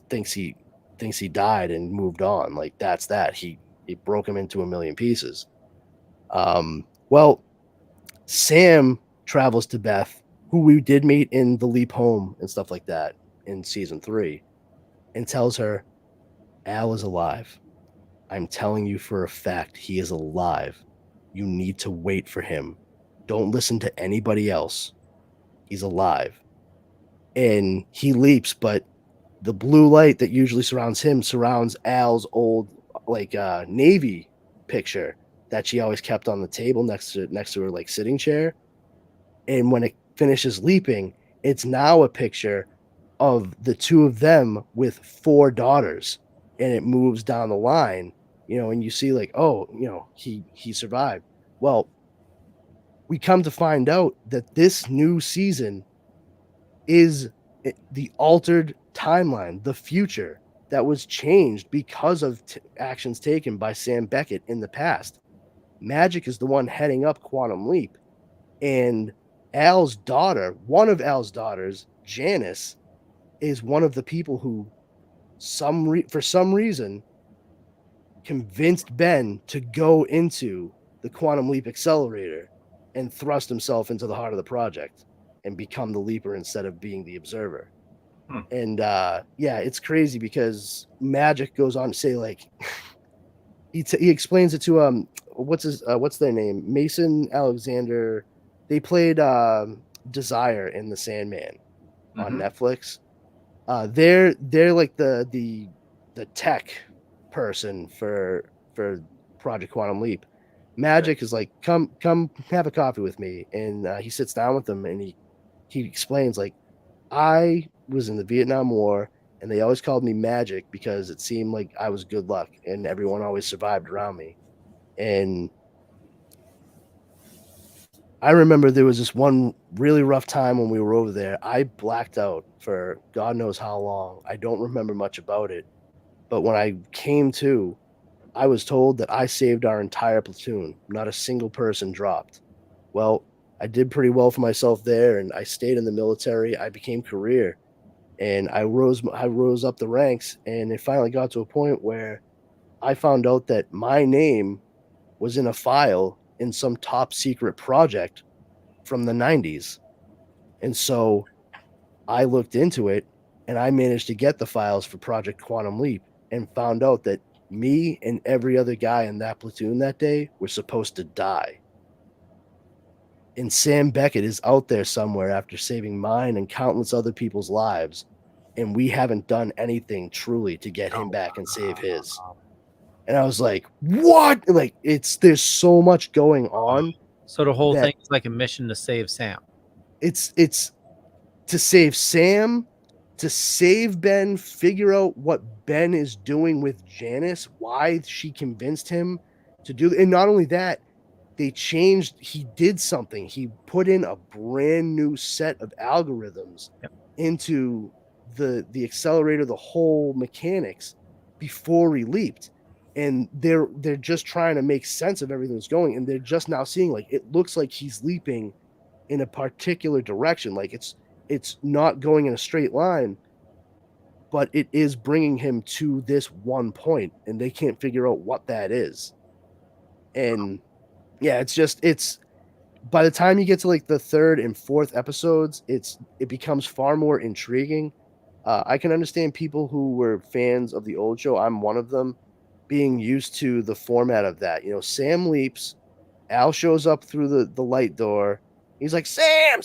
thinks he died and moved on. Like that's that. It broke him into a million pieces. Well, Sam travels to Beth, who we did meet in The Leap Home and stuff like that in season 3, and tells her, Al is alive. I'm telling you for a fact he is alive. You need to wait for him. Don't listen to anybody else. He's alive. And he leaps, but the blue light that usually surrounds him surrounds Al's old Navy picture that she always kept on the table next to her like sitting chair. And when it finishes leaping, it's now a picture of the two of them with 4 daughters, and it moves down the line, and you see like, oh, he survived. Well, we come to find out that this new season is the altered timeline, the future that was changed because of actions taken by Sam Beckett in the past. Magic is the one heading up Quantum Leap, and Al's daughter, one of Al's daughters, Janice, is one of the people who for some reason convinced Ben to go into the Quantum Leap accelerator and thrust himself into the heart of the project and become the leaper instead of being the observer. And it's crazy because Magic goes on to say like he explains it to what's their name, Mason Alexander. They played Desire in The Sandman on Netflix. They're like the tech person for Project Quantum Leap. Magic is like, come have a coffee with me, and he sits down with them and he explains like, I was in the Vietnam War and they always called me Magic because it seemed like I was good luck and everyone always survived around me. And I remember there was this one really rough time when we were over there. I blacked out for God knows how long. I don't remember much about it. But when I came to, I was told that I saved our entire platoon. Not a single person dropped. Well, I did pretty well for myself there, and I stayed in the military. I became career, and I rose up the ranks, and it finally got to a point where I found out that my name was in a file in some top secret project from the 90s. And so I looked into it, and I managed to get the files for Project Quantum Leap and found out that me and every other guy in that platoon that day were supposed to die. And Sam Beckett is out there somewhere after saving mine and countless other people's lives, and we haven't done anything truly to get him back and save his. And I was like, what? Like, there's so much going on. So the whole thing is like a mission to save Sam. It's to save Sam, to save Ben, figure out what Ben is doing with Janice, why she convinced him to do. And not only that, he did something. He put in a brand new set of algorithms into the accelerator, the whole mechanics before he leaped. And they're just trying to make sense of everything that's going. And they're just now seeing, like, it looks like he's leaping in a particular direction. Like it's not going in a straight line, but it is bringing him to this one point, and they can't figure out what that is. And yeah, it's by the time you get to like the third and fourth episodes, it becomes far more intriguing. I can understand people who were fans of the old show. I'm one of them, being used to the format of that. You know, Sam leaps, Al shows up through the light door. He's like, Sam,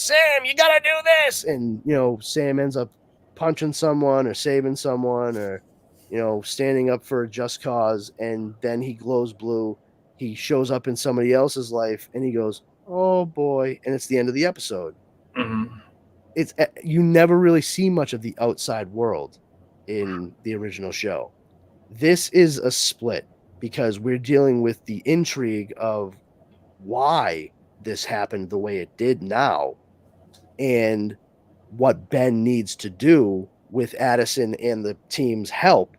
you gotta do this. And, you know, Sam ends up punching someone or saving someone or, you know, standing up for a just cause. And then he glows blue. He shows up in somebody else's life and he goes, oh boy. And it's the end of the episode. Mm-hmm. You never really see much of the outside world in the original show. This is a split because we're dealing with the intrigue of why this happened the way it did now and what Ben needs to do with Addison and the team's help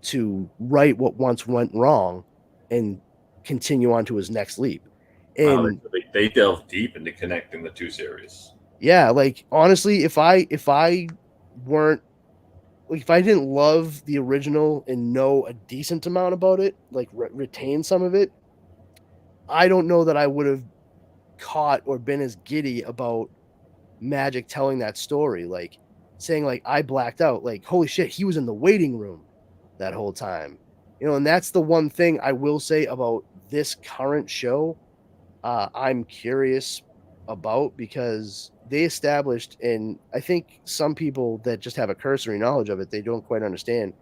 to right what once went wrong and continue on to his next leap. And they delve deep into connecting the two series. Yeah, like honestly, if I weren't like if I didn't love the original and know a decent amount about it, like retain some of it, I don't know that I would have caught or been as giddy about Magic telling that story, like saying like I blacked out, like holy shit, he was in the waiting room that whole time, you know. And that's the one thing I will say about this current show I'm curious about, because they established, and I think some people that just have a cursory knowledge of it, they don't quite understand,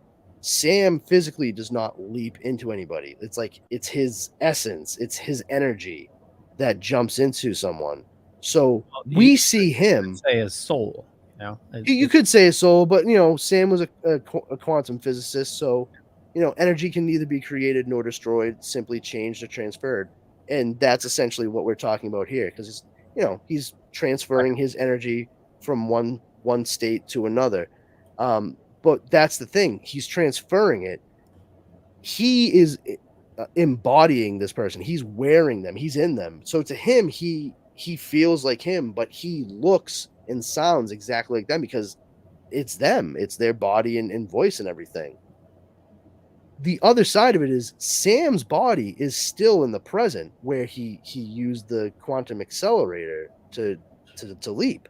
Sam physically does not leap into anybody. It's like it's his essence, it's his energy that jumps into someone. So we see him say his soul. You know, you could say his soul, but you know, Sam was a quantum physicist, so you know, energy can neither be created nor destroyed, simply changed or transferred, and that's essentially what we're talking about here, because you know, he's transferring his energy from one state to another. But that's the thing, he's transferring it. He is embodying this person. He's wearing them. He's in them. So to him, he feels like him, but he looks and sounds exactly like them because it's them. It's their body and voice and everything. The other side of it is Sam's body is still in the present, where he used the quantum accelerator to leap.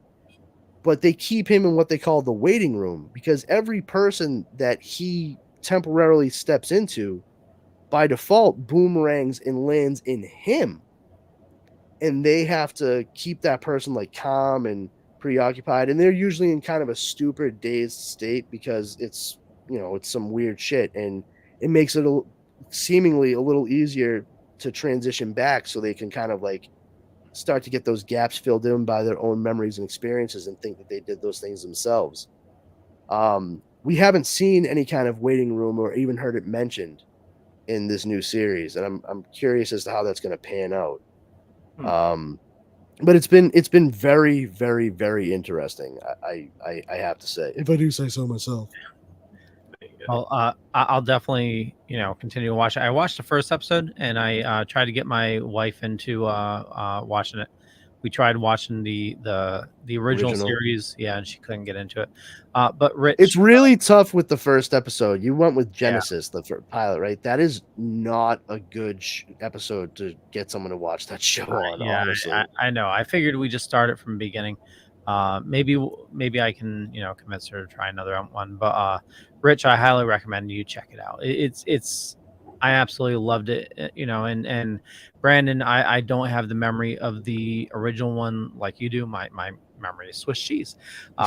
But they keep him in what they call the waiting room, because every person that he temporarily steps into, by default, boomerangs and lands in him. And they have to keep that person like calm and preoccupied. And they're usually in kind of a stupid, dazed state because it's, you know, it's some weird shit. And it makes it seemingly a little easier to transition back so they can kind of like start to get those gaps filled in by their own memories and experiences and think that they did those things themselves. We haven't seen any kind of waiting room or even heard it mentioned in this new series, and I'm curious as to how that's going to pan out. But it's been very, very, very interesting. I have to say, if I do say so myself. Well, I'll definitely, continue to watch it. I watched the first episode, and I tried to get my wife into watching it. We tried watching the original series, and she couldn't get into it. But Rich, it's really tough with the first episode. You went with Genesis, the pilot, right? That is not a good episode to get someone to watch that show on. Honestly, I know. I figured we just start it from the beginning. Maybe I can convince her to try another one. But Rich, I highly recommend you check it out. It's I absolutely loved it. And Brandon, I don't have the memory of the original one like you do. My memory is Swiss cheese.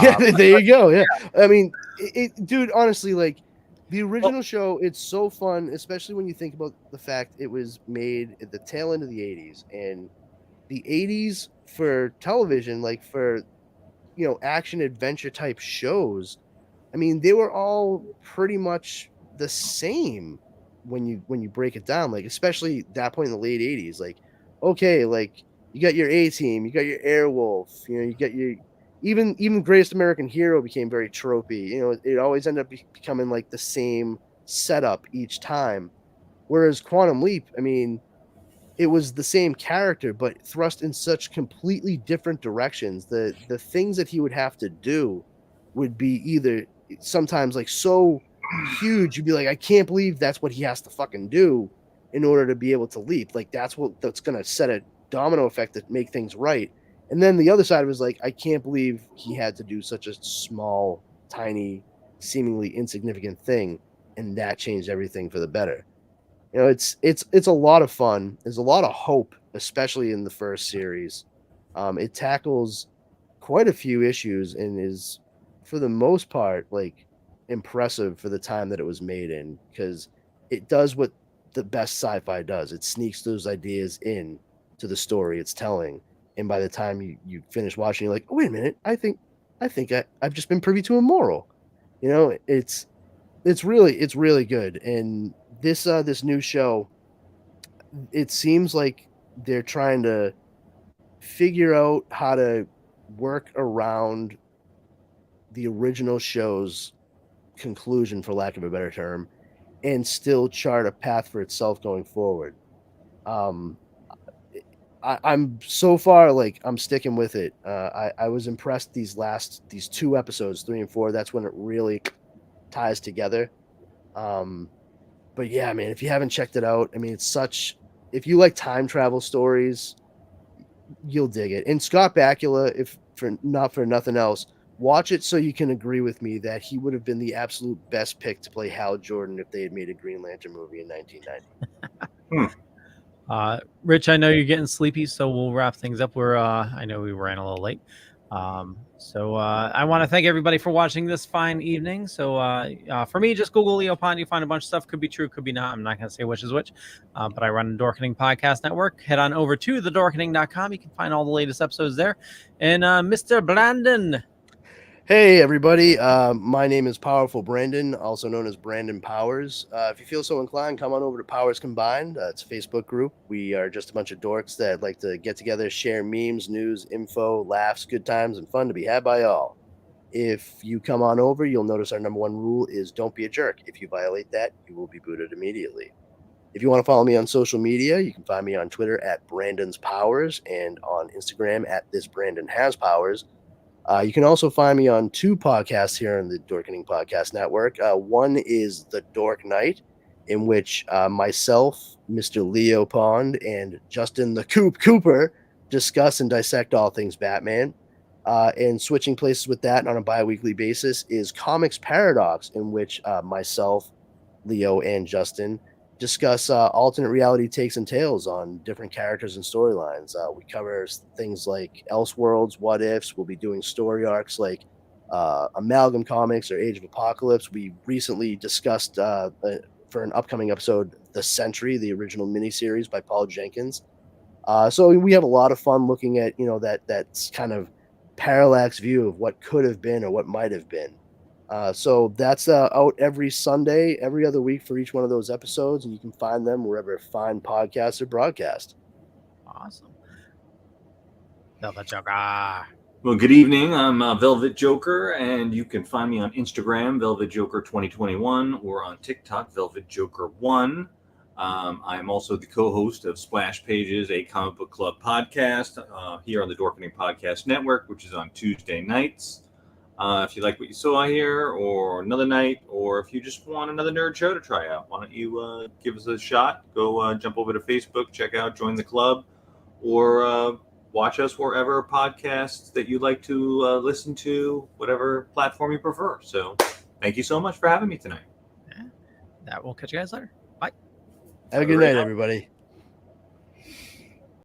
There you go. Yeah, I mean, dude, honestly, like the original show, it's so fun, especially when you think about the fact it was made at the tail end of the 80s, and the 80s for television, like for action adventure type shows, I mean, they were all pretty much the same when you break it down, like especially that point in the late 80s. Like, okay, like you got your A-Team, you got your Airwolf, you got your even Greatest American Hero became very tropey. It always ended up becoming like the same setup each time. Whereas Quantum Leap, I mean, it was the same character, but thrust in such completely different directions. The things that he would have to do would be either sometimes like so huge, you'd be like, I can't believe that's what he has to fucking do in order to be able to leap. Like that's gonna set a domino effect that make things right. And then the other side was like, I can't believe he had to do such a small, tiny, seemingly insignificant thing, and that changed everything for the better. It's a lot of fun. There's a lot of hope, especially in the first series. It tackles quite a few issues and is, for the most part, like impressive for the time that it was made in, because it does what the best sci-fi does. It sneaks those ideas in to the story it's telling, and by the time you finish watching, you're like, oh, wait a minute, I think I've just been privy to a moral. It's really good. And this new show, it seems like they're trying to figure out how to work around the original show's conclusion, for lack of a better term, and still chart a path for itself going forward. I'm so far, like, I'm sticking with it. I was impressed these 2 episodes, 3 and 4. That's when it really ties together. But yeah, man, if you haven't checked it out, I mean, if you like time travel stories, you'll dig it. And Scott Bakula, if for nothing else, watch it so you can agree with me that he would have been the absolute best pick to play Hal Jordan if they had made a Green Lantern movie in 1990. Rich, I know you're getting sleepy, so we'll wrap things up. I know we ran a little late. So I want to thank everybody for watching this fine evening. So for me, just Google Leo Pond. You find a bunch of stuff. Could be true, could be not. I'm not going to say which is which. But I run the Dorkening Podcast Network. Head on over to thedorkening.com. You can find all the latest episodes there. And Mr. Brandon. Hey, everybody. My name is Powerful Brandon, also known as Brandon Powers. If you feel so inclined, come on over to Powers Combined. It's a Facebook group. We are just a bunch of dorks that like to get together, share memes, news, info, laughs, good times, and fun to be had by all. If you come on over, you'll notice our number 1 rule is don't be a jerk. If you violate that, you will be booted immediately. If you want to follow me on social media, you can find me on Twitter at Brandon's Powers and on Instagram at This Brandon Has Powers. You can also find me on 2 podcasts here on the Dorkening Podcast Network. One is The Dork Night, in which myself, Mr. Leo Pond, and Justin the Coop Cooper discuss and dissect all things Batman. And switching places with that on a bi-weekly basis is Comics Paradox, in which myself, Leo, and Justin discuss alternate reality takes and tales on different characters and storylines. We cover things like Elseworlds, What Ifs. We'll be doing story arcs like Amalgam Comics or Age of Apocalypse. We recently discussed for an upcoming episode The Sentry, the original miniseries by Paul Jenkins. So we have a lot of fun looking at that kind of parallax view of what could have been or what might have been. So that's out every Sunday, every other week for each one of those episodes, and you can find them wherever fine podcasts are broadcast. Awesome. Delta Joker. Well, good evening. I'm Velvet Joker, and you can find me on Instagram, Velvet Joker 2021, or on TikTok, Velvet Joker 1. I'm also the co-host of Splash Pages, a comic book club podcast here on the Dorkening Podcast Network, which is on Tuesday nights. If you like what you saw here, or another night, or if you just want another nerd show to try out, why don't you give us a shot? Go jump over to Facebook, check out, join the club, or watch us wherever podcasts that you like to listen to, whatever platform you prefer. So thank you so much for having me tonight. That we'll catch you guys later. Bye. Have a good night, everybody.